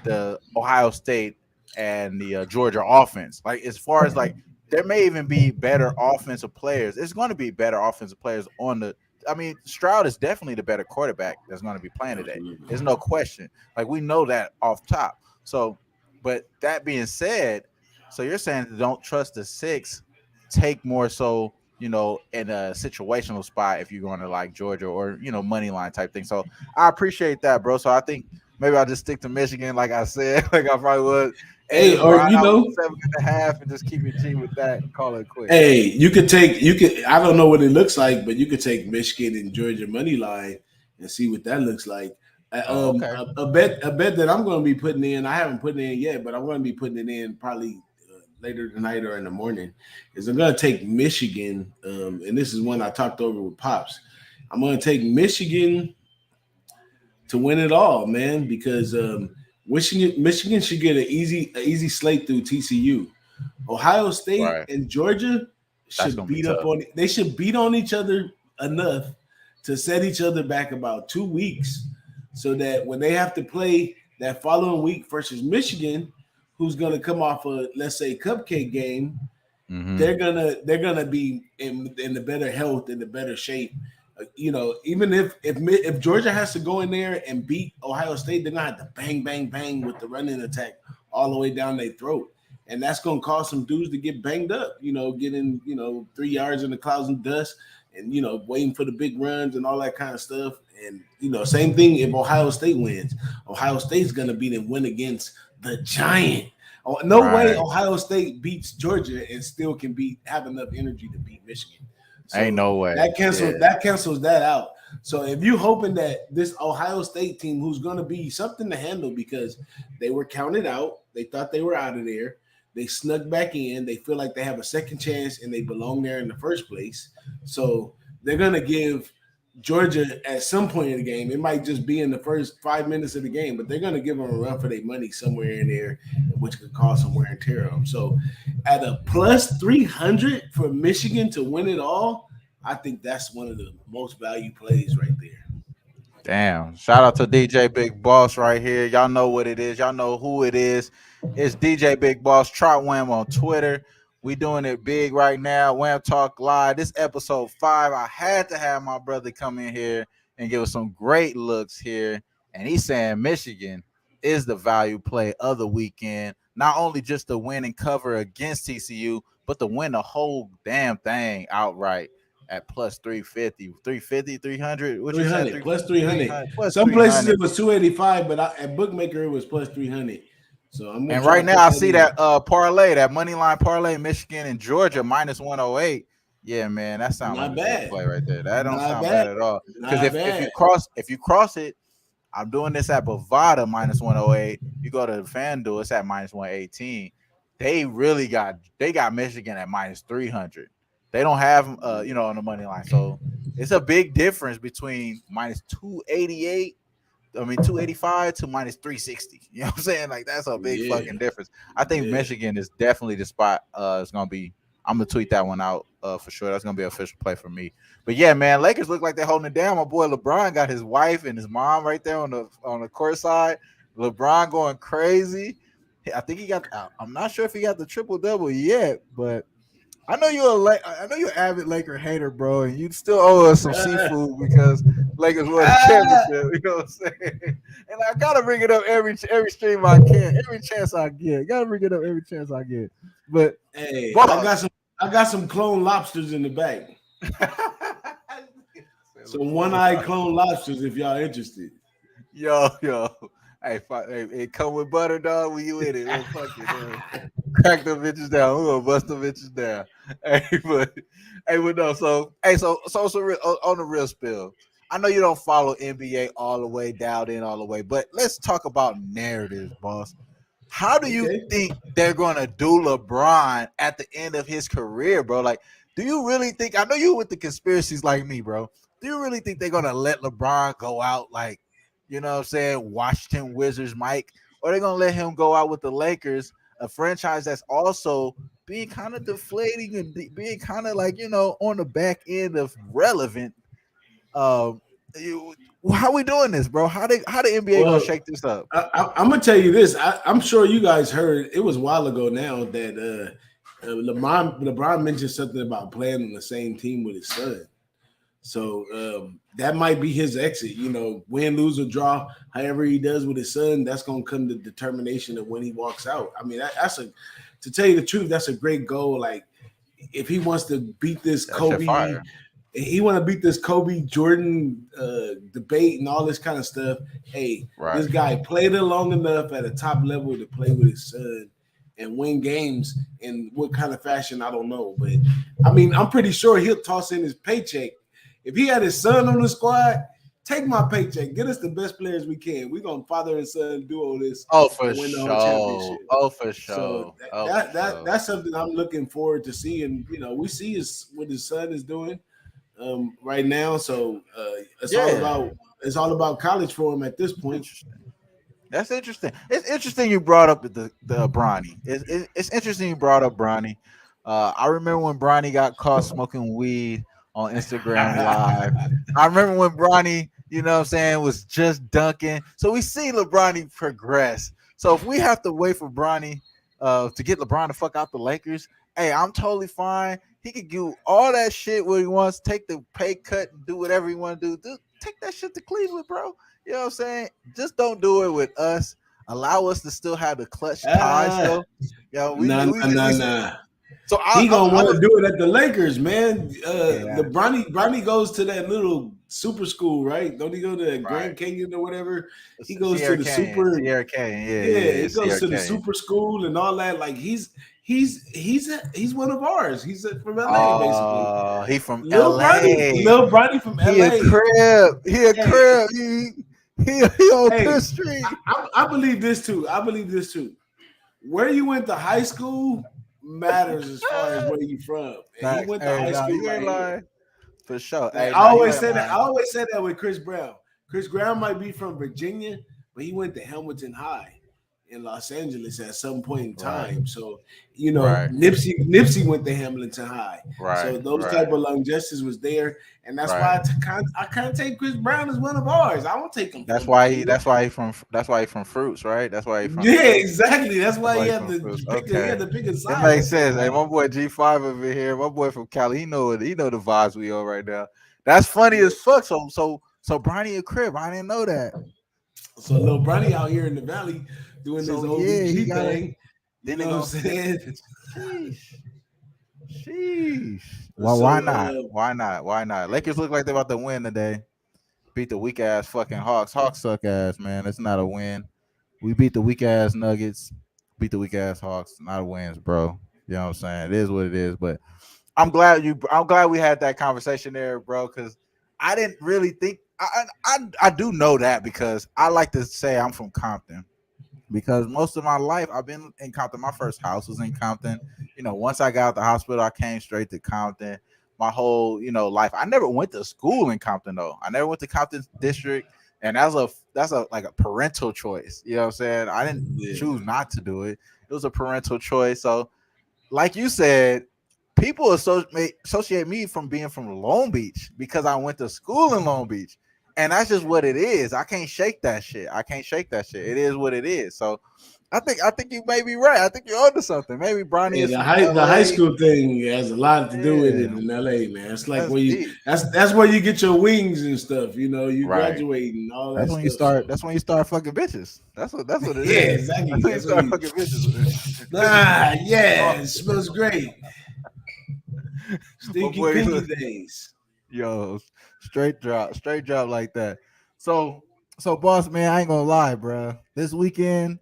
the Ohio State and the Georgia offense. Like as far as like there may even be better offensive players. It's going to be better offensive players on the. I mean, Stroud is definitely the better quarterback that's going to be playing today. absolutely. There's no question. Like we know that off top. So, but that being said, so you're saying don't trust the six. Take more so in a situational spot if you're going to like Georgia or money line type thing. So I appreciate that, bro. So I think maybe I'll just stick to Michigan, like I said, like I probably would, and Hey, just or ride out with the 7.5 and just keep it G with that and call it quits. hey, you could. I don't know what it looks like, but you could take Michigan and Georgia money line and see what that looks like. Oh, okay. A bet that I'm going to be putting in. I haven't put it in yet, but I'm going to be putting it in probably later tonight or in the morning. Is I'm going to take Michigan, and this is one I talked over with Pops. I'm going to take Michigan to win it all, man, because Michigan should get an easy slate through TCU. Ohio State Right. and Georgia That's should gonna be beat up tough. on. They should beat on each other enough to set each other back about 2 weeks, so that when they have to play that following week versus Michigan, who's going to come off a let's say cupcake game, Mm-hmm. they're gonna be in the better health, in the better shape. Even if Georgia has to go in there and beat Ohio State, they're gonna have to bang, bang, bang with the running attack all the way down their throat, and that's gonna cause some dudes to get banged up. Getting 3 yards in the clouds and dust, and waiting for the big runs and all that kind of stuff. And same thing if Ohio State wins. Ohio State's gonna beat and win against the giant. Oh, no way Right. Ohio State beats Georgia and still can have enough energy to beat Michigan. Ain't So no way. that cancels Yeah. that cancels that out. So if you hoping that this Ohio State team, who's going to be something to handle because they were counted out, they thought they were out of there, they snuck back in, they feel like they have a second chance and they belong there in the first place. So they're going to give Georgia at some point in the game. It might just be in the first 5 minutes of the game, but they're going to give them a run for their money somewhere in there, which could cause some wear and tear on them. So at a plus 300 for Michigan to win it all, I think that's one of the most valued plays right there. Damn. Shout out to DJ Big Boss right here. Y'all know what it is. Y'all know who it is. It's DJ Big Boss. Try Wham on Twitter. We doing it big right now. Wham Talk Live. This episode 5. I had to have my brother come in here and give us some great looks here. And he's saying Michigan is the value play of the weekend. Not only just to win and cover against TCU, but to win the whole damn thing outright at plus 350, 350, 300. What you said? 300 plus 300. Plus Some places 300. it was 285, but at Bookmaker it was plus 300. So I'm gonna And try right to now put I that see in. that parlay, that money line parlay, Michigan and Georgia minus 108. Yeah, man, that sounds like Not a good bad. play right there. That don't Not sound bad. bad at all. Because Not if you bad. cross it, I'm doing this at Bovada minus 108. You go to the FanDuel, it's at minus 118. They got Michigan at minus 300. They don't have on the money line. So it's a big difference between minus 288. 285 to minus 360. You know what I'm saying? Like, that's a big Yeah. fucking difference. I think Yeah. Michigan is definitely the spot. It's gonna be. I'm gonna tweet that one out for sure. That's gonna be an official play for me. But yeah, man, Lakers look like they're holding it down. My boy LeBron got his wife and his mom right there on the court side. LeBron going crazy. I think he got. I'm not sure if he got the triple double yet, but I know you're an avid Laker hater, bro, and you still owe us some seafood because Lakers won the championship. You know what I'm saying? And I gotta bring it up every stream I can, every chance I get. Gotta bring it up every chance I get. But Hey, boss, I got some clone lobsters in the bag. Some one-eyed clone lobsters if y'all interested. yo, hey, come with butter, dog. When you in it, well, fuck it, man. Crack them bitches down. We're gonna bust them bitches down. But no. So on the real spill. I know you don't follow NBA all the way, dialed in all the way, but let's talk about narratives, boss. How do you Okay. think they're gonna do LeBron at the end of his career, bro? Like, do you really think? I know you with the conspiracies like me, bro. Do you really think they're gonna let LeBron go out like, what I'm saying, Washington Wizards, Mike, or they're gonna let him go out with the Lakers, a franchise that's also being kind of deflating and being kind of like on the back end of relevant. Um, how we doing this, bro? How the NBA gonna Well, shake this up? I'm gonna tell you this. I'm sure you guys heard it was a while ago now that LeBron mentioned something about playing on the same team with his son. So that might be his exit. Win, lose, or draw, however he does with his son, that's gonna come to determination of when he walks out. I mean, to tell you the truth, that's a great goal. Like, if he wants to beat this That shit Kobe, fire. he want to beat this Kobe Jordan debate and all this kind of stuff. Hey, Right. this guy played it long enough at a top level to play with his son and win games. In what kind of fashion, I don't know. But I mean, I'm pretty sure he'll toss in his paycheck. If he had his son on the squad, take my paycheck. Get us the best players we can. We're gonna father and son duo this Oh, for and win the whole sure. championship. Oh, for So sure. that's something I'm looking forward to seeing. We see what his son is doing right now. So it's all about college for him at this point. Interesting. That's interesting. It's interesting you brought up the Bronny. It's interesting you brought up Bronny. I remember when Bronny got caught smoking weed on Instagram Live. I remember when Bronny, what I'm saying, was just dunking. So we see LeBron progress. So if we have to wait for Bronny to get LeBron the fuck out the Lakers, hey, I'm totally fine. He could do all that shit where he wants, take the pay cut and do whatever he want to do. Take that shit to Cleveland, bro. You know what I'm saying? Just don't do it with us. Allow us to still have the clutch ties, Ah, though. Yeah, nah, nah, nah, nah. so He gonna I'm want a, to do it at the Lakers, man. The yeah, Bronny goes to that little super school, right? Don't he go to right. Grand Canyon or whatever? He goes to Sierra the Canyon, super. Sierra Canyon, Yeah, yeah, he goes Sierra to the Canyon. super school and all that. Like he's one of ours. He's from LA, basically. Oh, he from LA. Lil Bronny from He a LA. crib. He a Hey, crib. He on hey, Fifth Street. I believe this too. I believe this too. Where you went to high school matters as far as where you from. And he Facts. went to Hey, high no, school you ain't right here. lying. For sure. Like Hey, I no, you always ain't say that. I lying. always say that with Chris Brown. Chris Brown might be from Virginia, but he went to Hamilton High in Los Angeles at some point in Right. time. So Right. Nipsey went to Hamilton High. Right. So those Right. type of longevities was there, and that's why Right. I can't take Chris Brown as one of ours. I won't take him That's from why he Virginia. that's why he from Fruits, right? That's why he from the Yeah, Fruits. exactly. That's That's why why he he had from to Fruits. pick a he Okay. had to pick a It side makes at that sense. Hey, time. my boy G5 over here, my boy from Cali, he know the vibes we on right now. That's funny as fuck. So Bronny a crib. I didn't know that. So Lil Bronny out here in the valley doing this So yeah, he OVG gotta thing. You then know they what I'm gonna then saying? sheesh. Sheesh. Well, So why not? Why not? Why not? Lakers look like they're about to win today. Beat the weak ass fucking Hawks. Hawks suck ass, man. It's not a win. We beat the weak ass Nuggets. Beat the weak ass Hawks. Not a wins, bro. You know what I'm saying? It is what it is. But I'm glad we had that conversation there, bro, because I didn't really think I do know that because I like to say I'm from Compton because most of my life I've been in Compton. My first house was in Compton. You know, once I got out the hospital, I came straight to Compton. My whole, life. I never went to school in Compton though. I never went to Compton District, and that's a like a parental choice. You know what I'm saying? I didn't yeah. choose not to do it. It was a parental choice. So like you said, people associate me from being from Long Beach because I went to school in Long Beach. And that's just what it is. I can't shake that shit. I can't shake that shit. It is what it is. So I think you may be right. I think you're onto something. Maybe Bronny Yeah, is the from high LA. school thing has a lot to do with it Yeah. in LA, man. It's like That's where you deep. that's where you get your wings and stuff, you Right. graduate and all That's that when you stuff. start So that's when you start fucking bitches. That's what it yeah, is. That's exactly. when you That's what start you fucking bitches. yeah, Oh, it smells great. my Stinky boy, pinky days. yo, straight drop like that. So, so boss man, I ain't gonna lie, bro. This weekend,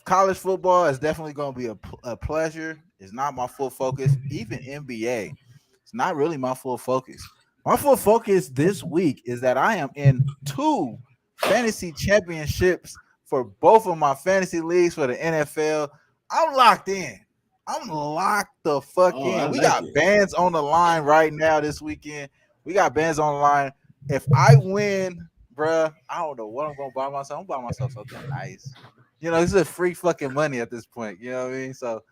college football is definitely gonna be a pleasure. It's not my full focus. Even NBA, it's not really my full focus. My full focus this week is that I am in two fantasy championships for both of my fantasy leagues for the NFL. I'm locked in. I'm locked the fuck Oh, I in. We like got it. bands on the line right now this weekend. We got bands on the line. If I win, bruh, I don't know what I'm gonna buy myself. I'm gonna buy myself something nice. This is free fucking money at this point. You know what I mean? So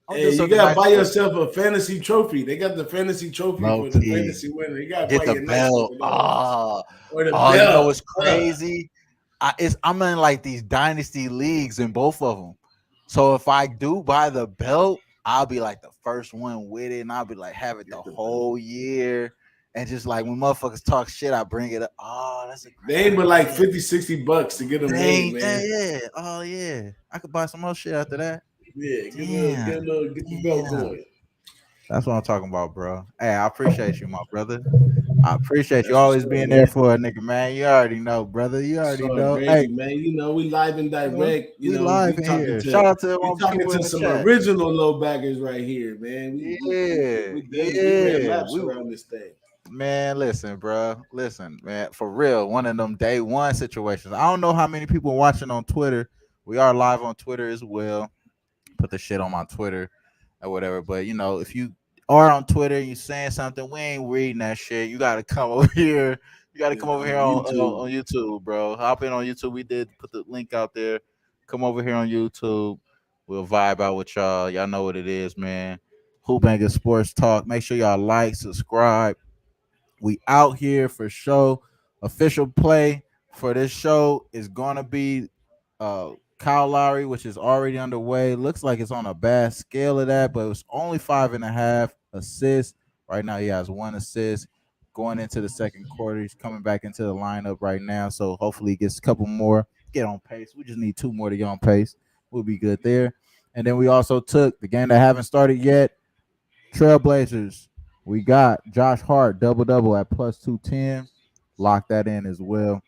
I'm gonna do Hey, you something gotta nice buy for yourself a fantasy trophy. They got the fantasy trophy low for the key. fantasy winner. You gotta Get buy the you a nice one belt. of those. Oh, Or the oh, you know belt. what's crazy? I'm in like these dynasty leagues in both of them. So if I do buy the belt, I'll be like the first one with it, and I'll be like have it the Get the belt. whole year. And just like when motherfuckers talk shit, I bring it up. Oh, that's a They great ain't but like idea. 50, $60 to get them made, Dang, man. yeah. Oh yeah. I could buy some more shit after that. Yeah, Damn. get the belt Damn. going. That's what I'm talking about, bro. Hey, I appreciate you, my brother. I appreciate you That's what's always up, being there man. for a nigga, man. You already know, brother. You It's already all know. Hey, gravy, man. We live and direct. we live in here. Shout out to We all the talking people in to the some chat. original low baggers right here, man. Yeah, We ran yeah. laps around this thing. Man, listen, bro. Listen, man. For real, one of them day one situations. I don't know how many people watching on Twitter. We are live on Twitter as well. Put the shit on my Twitter or whatever. But if you are on Twitter and you saying something, we ain't reading that shit. You gotta come over here. You gotta come over On here YouTube. on YouTube, bro. Hop in on YouTube. We did put the link out there. Come over here on YouTube. We'll vibe out with y'all. Y'all know what it is, man. Who-Bangin Sports Talk. Make sure y'all like, subscribe. We out here for show. Official play for this show is gonna be Kyle Lowry, which is already underway. Looks like it's on a bad scale of that, but it was only 5.5 assists. Right now, he has 1 assist. Going into the second quarter, he's coming back into the lineup right now. So hopefully he gets a couple more, get on pace. We just need 2 more to get on pace. We'll be good there. And then we also took the game that haven't started yet. Trailblazers. We got Josh Hart double double at plus 210. Lock that in as well.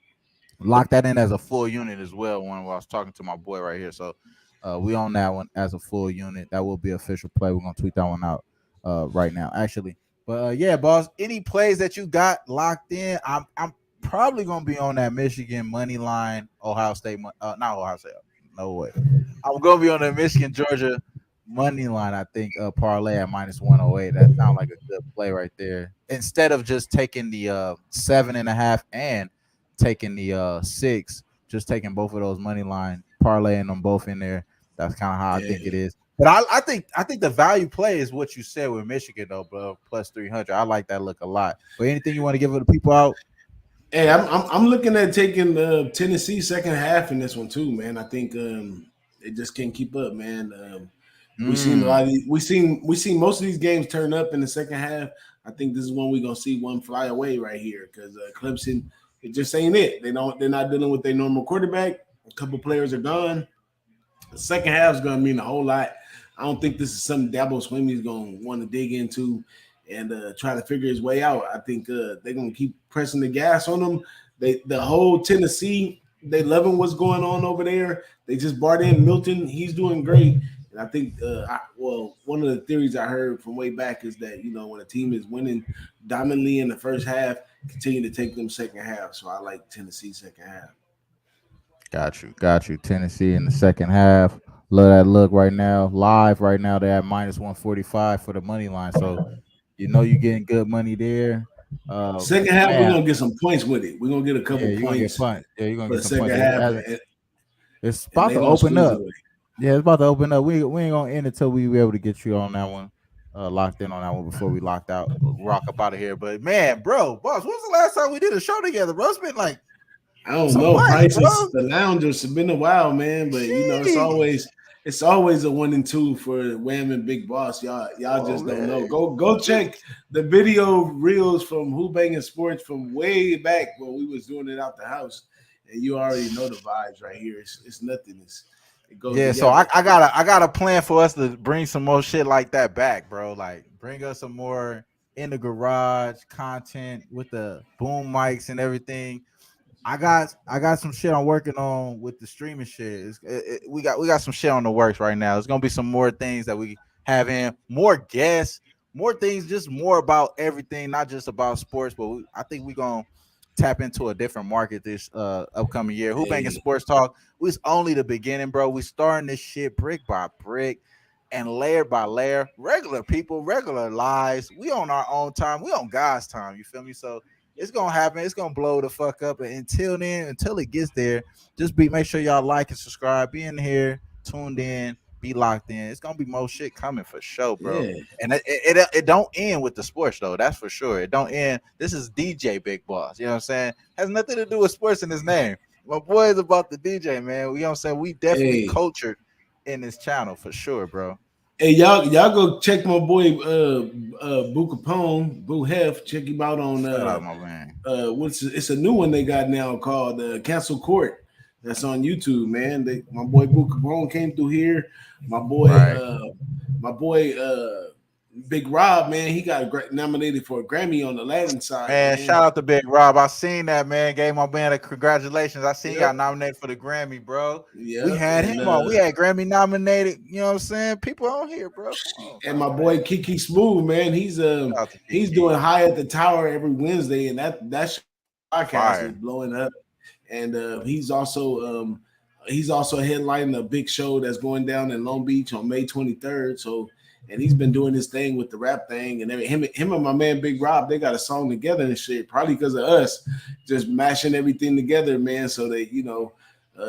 Lock that in as a full unit as well. When I was talking to my boy right here, so we own that one as a full unit. That will be official play. We're gonna tweet that one out right now, actually. But yeah, boss. Any plays that you got locked in? I'm probably gonna be on that Michigan money line, Ohio State. Not Ohio State. No way. I'm gonna be on the Michigan Georgia money line. I think parlay at minus 108. That sounds like a good play right there. Instead of just taking the 7.5 and taking the 6, just taking both of those money line, parlaying them both in there. That's kind of how I think it is. But I think the value play is what you said with Michigan though, bro. Plus 300. I like that look a lot. But anything you want to give the people out? Hey, I'm looking at taking Tennessee second half in this one too, man. I think they just can't keep up, man. We seen a lot of we seen most of these games turn up in the second half. I think this is one we're gonna see one fly away right here because Clemson, it just ain't it. They're not dealing with their normal quarterback. A couple players are gone. The second half is gonna mean a whole lot. I don't think this is something Dabo Swinney is gonna want to dig into and try to figure his way out. I think they're gonna keep pressing the gas on them. The whole Tennessee, they loving what's going on over there. They just brought in Milton. He's doing great. And I think, one of the theories I heard from way back is that, when a team is winning dominantly in the first half, continue to take them second half. So I like Tennessee second half. Got you. Tennessee in the second half. Love that look right now. Live right now, they're at minus 145 for the money line. So you're getting good money there. Second half, we're gonna get some points with it. We're gonna get a couple you're gonna points. get fun. Yeah, you're gonna for get the some second points. half. It's about to open up. Away. Yeah, it's about to open up. We ain't gonna end until we be able to get you on that one, locked in on that one before we rock up out of here. But man, bro, boss, when was the last time we did a show together, bro? It's been like I don't know. Prices, the loungers have been a while, man. But it's always a 1 and 2 for Wham and Big Boss. Y'all just don't know. Go check the video reels from Who-Bangin Sports from way back when we was doing it out the house, and you already know the vibes right here. It's nothing. It goes together. So I got a plan for us to bring some more shit like that back, bro. Like bring us some more in the garage content with the boom mics and everything. I got some shit I'm working on with the streaming shit. We got some shit on the works right now. There's gonna be some more things that we have in, more guests, more things, just more about everything, not just about sports. But I think we're gonna tap into a different market this upcoming year. Who-Bangin Sports Talk was only the beginning, bro. We starting this shit brick by brick and layer by layer. Regular people, regular lives. We on our own time. We on God's time. You feel me? So it's gonna happen. It's gonna blow the fuck up. And until then, until it gets there, just make sure y'all like and subscribe. Be in here, tuned in, be locked in. It's gonna be more shit coming for sure, bro. Yeah. And it don't end with the sports though. That's for sure. It don't end. This is DJ Big Boss. You know what I'm saying? Has nothing to do with sports in his name. My boy is about the DJ, man. You know what I'm saying? We definitely cultured in this channel for sure, bro. Hey, y'all go check my boy Boo Capone, Boo Hef. Check him out on Shout out, my man. It's a new one they got now called Cancel Court. That's on YouTube, man. My boy Boo Capone came through here. My boy Big Rob, man, he got nominated for a Grammy on the Latin side. Man, shout out to Big Rob. I seen that, man. Gave my man a congratulations. I seen got nominated for the Grammy, bro. Yeah, we had him on. We had Grammy nominated. You know what I'm saying? People on here, bro. And my boy Kiki Smooth, man, he's doing High at the Tower every Wednesday, and that podcast is blowing up. And he's also headlining a big show that's going down in Long Beach on May 23rd. So. And he's been doing this thing with the rap thing, and him and my man Big Rob, they got a song together and shit. Probably because of us, just mashing everything together, man. So they,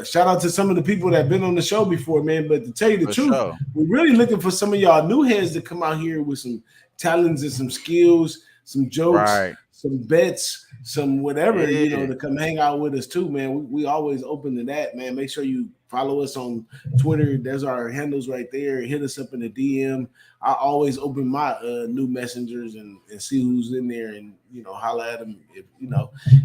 shout out to some of the people that have been on the show before, man. But to tell you the truth, we're really looking for some of y'all new heads to come out here with some talents and some skills, some jokes, some bets, some whatever, Yeah. to come hang out with us too, man. We always open to that, man. Make sure you follow us on Twitter. There's our handles right there. Hit us up in the DM. I always open my new messengers and see who's in there and holla at them. If,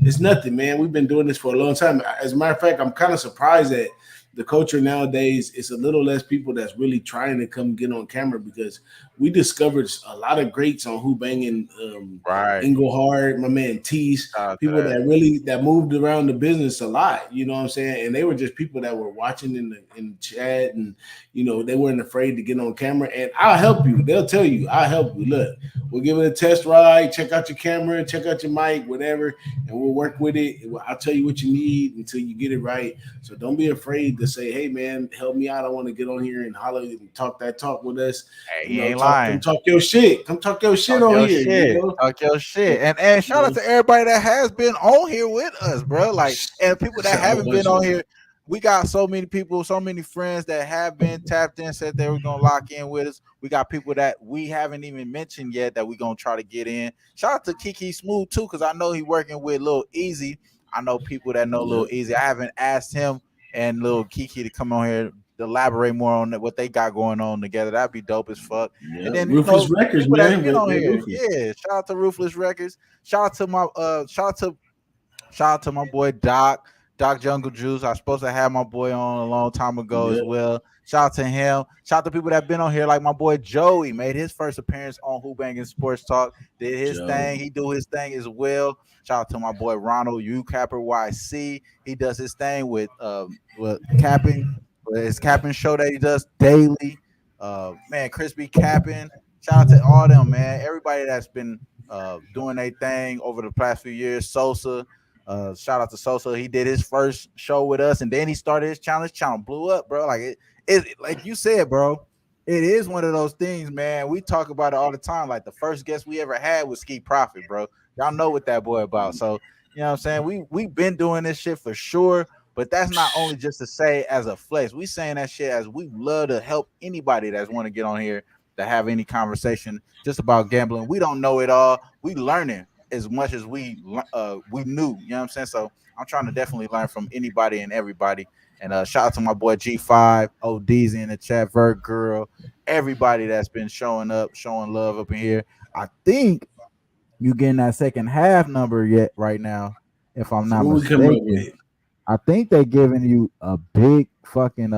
it's nothing, man. We've been doing this for a long time. As a matter of fact, I'm kind of surprised that the culture nowadays it's a little less people that's really trying to come get on camera because we discovered a lot of greats on Who-Bangin, Right. Englehart, my man Tease, Shout out to people that. that really that moved around the business a lot. You know what I'm saying? And they were just people that were watching in the chat, and they weren't afraid to get on camera. And I'll help you. They'll tell you, I'll help you. Look, we'll give it a test ride. Check out your camera, check out your mic, whatever, and we'll work with it. I'll tell you what you need until you get it right. So don't be afraid to say, "Hey, man, help me out. I want to get on here and holler and talk that talk with us." Hey, he ain't Come lying. talk your shit. Come talk your shit Talk on your here. shit. Talk your shit. And You shout out know, to everybody that has been on here with us, bro. Like, and people that a haven't been bunch of on them. here. We got so many people, so many friends that have been tapped in, said they were gonna lock in with us. We got people that we haven't even mentioned yet that we're gonna try to get in. Shout out to Kiki Smooth too, because I know he working with Lil Easy. I know people that know Lil Yep. Easy. I haven't asked him and Lil Kiki to come on here to elaborate more on what they got going on together. That'd be dope as fuck. And Yep. then Ruthless Records, people that's man. been on They're here. ruthless. Yeah, shout out to Ruthless Records. Shout out to my shout out to my boy Doc Jungle Juice. I was supposed to have my boy on a long time ago as Yep. well. Shout out to him. Shout out to people that have been on here, like my boy Joey made his first appearance on Who-Bangin Sports Talk. Did his Joe. thing. He do his thing as well. Shout out to my boy Ronald U Capper YC. He does his thing with capping, with his capping show that he does daily. Man, Crispy capping. Shout out to all them, man. Everybody that's been doing their thing over the past few years. Sosa, shout out to Sosa. He did his first show with us, and then he started his challenge. Challenge blew up, bro. Like you said, bro. It is one of those things, man. We talk about it all the time. Like the first guest we ever had was Ski Profit, bro. Y'all know what that boy about. So you know what I'm saying. We've been doing this shit for sure. But that's not only just to say as a flex. We saying that shit as we love to help anybody that's want to get on here to have any conversation just about gambling. We don't know it all. We learning as much as we knew. You know what I'm saying? So I'm trying to definitely learn from anybody and everybody. And shout out to my boy G5, OD's in the chat, Vert Girl, everybody that's been showing up, showing love up in here. I think you getting that second half number yet right now, if I'm So not what we coming up mistaken. with? I think they're giving you a big fucking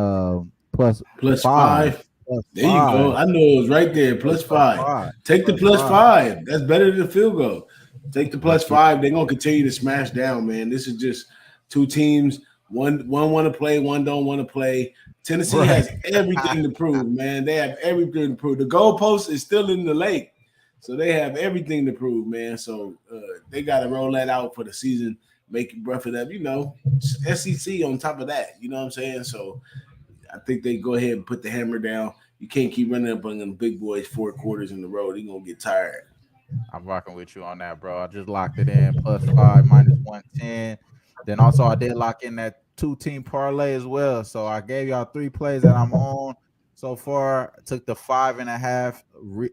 plus Plus five, five. plus There you go. five, I know it was right there. Plus plus five. five, Take the plus plus five. five. That's better than the field goal. Take the plus But yeah, five. They're gonna continue to smash down, man. This is just two teams. One want to play, one don't want to play. Tennessee right. has everything to prove, man. They have everything to prove. The goalpost is still in the lake, so they have everything to prove, man. So they got to roll that out for the season, make it rough it up. SEC on top of that. You know what I'm saying? So I think they go ahead and put the hammer down. You can't keep running up on them big boys 4 quarters in the row. They're gonna get tired. I'm rocking with you on that, bro. I just locked it in plus five minus 110. Then also I did lock in that 2 team parlay as well. So I gave y'all 3 plays that I'm on so far. I took the 5.5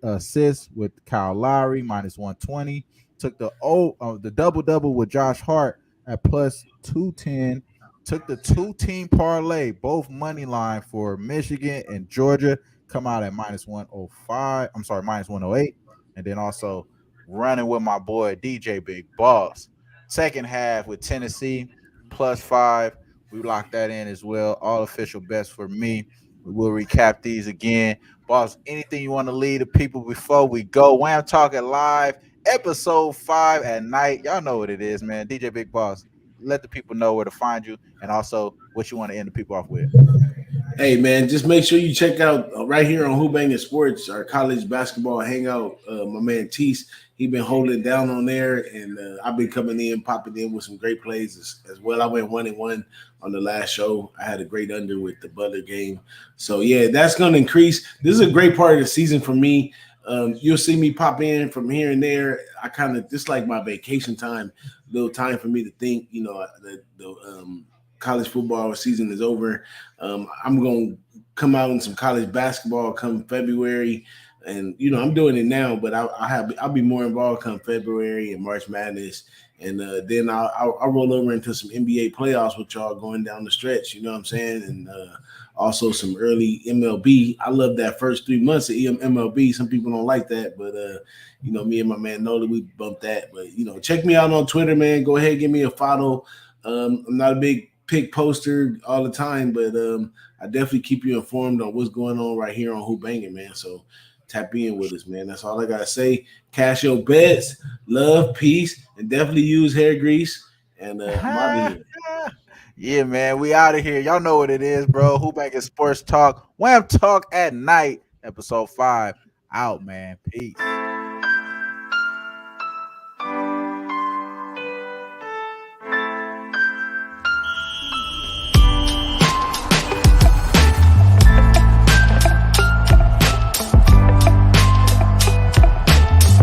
assists with Kyle Lowry minus 120. Took the double double with Josh Hart at plus 210. Took the 2 team parlay, both money line for Michigan and Georgia, come out at minus 105. I'm sorry, minus 108. And then also running with my boy DJ Big Boss. Second half with Tennessee plus 5. We locked that in as well. All official bets for me. We will recap these again. Boss, anything you want to lead the people before we go? Wham Talking Live, episode 5 at night. Y'all know what it is, man. DJ Big Boss. Let the people know where to find you and also what you want to end the people off with. Hey man, just make sure you check out right here on Who-Bangin Sports, our college basketball hangout. My man Tease, he been holding it down on there, and I've been coming in, popping in with some great plays as well. I went 1-1 on the last show. I had a great under with the Butler game, so yeah, that's going to increase. This is a great part of the season for me. You'll see me pop in from here and there. I kind of just like my vacation time, little time for me to think. The college football season is over. I'm going to come out in some college basketball come February. And, I'm doing it now, but I'll be more involved come February and March Madness. And then I'll roll over into some NBA playoffs with y'all going down the stretch. You know what I'm saying? And also some early MLB. I love that first 3 months of MLB. Some people don't like that, but me and my man Nolan, we bumped that. But check me out on Twitter, man. Go ahead, give me a follow. I'm not a big pick poster all the time, but I definitely keep you informed on what's going on right here on Who-Bangin, man. So tap in with us, man. That's all I gotta say. Cash your bets, love, peace, and definitely use hair grease. And I'm out of here. Yeah, man, we out of here. Y'all know what it is, bro. Who Bangin Sports Talk, Wham Talk at Night, episode 5. Out, man. Peace.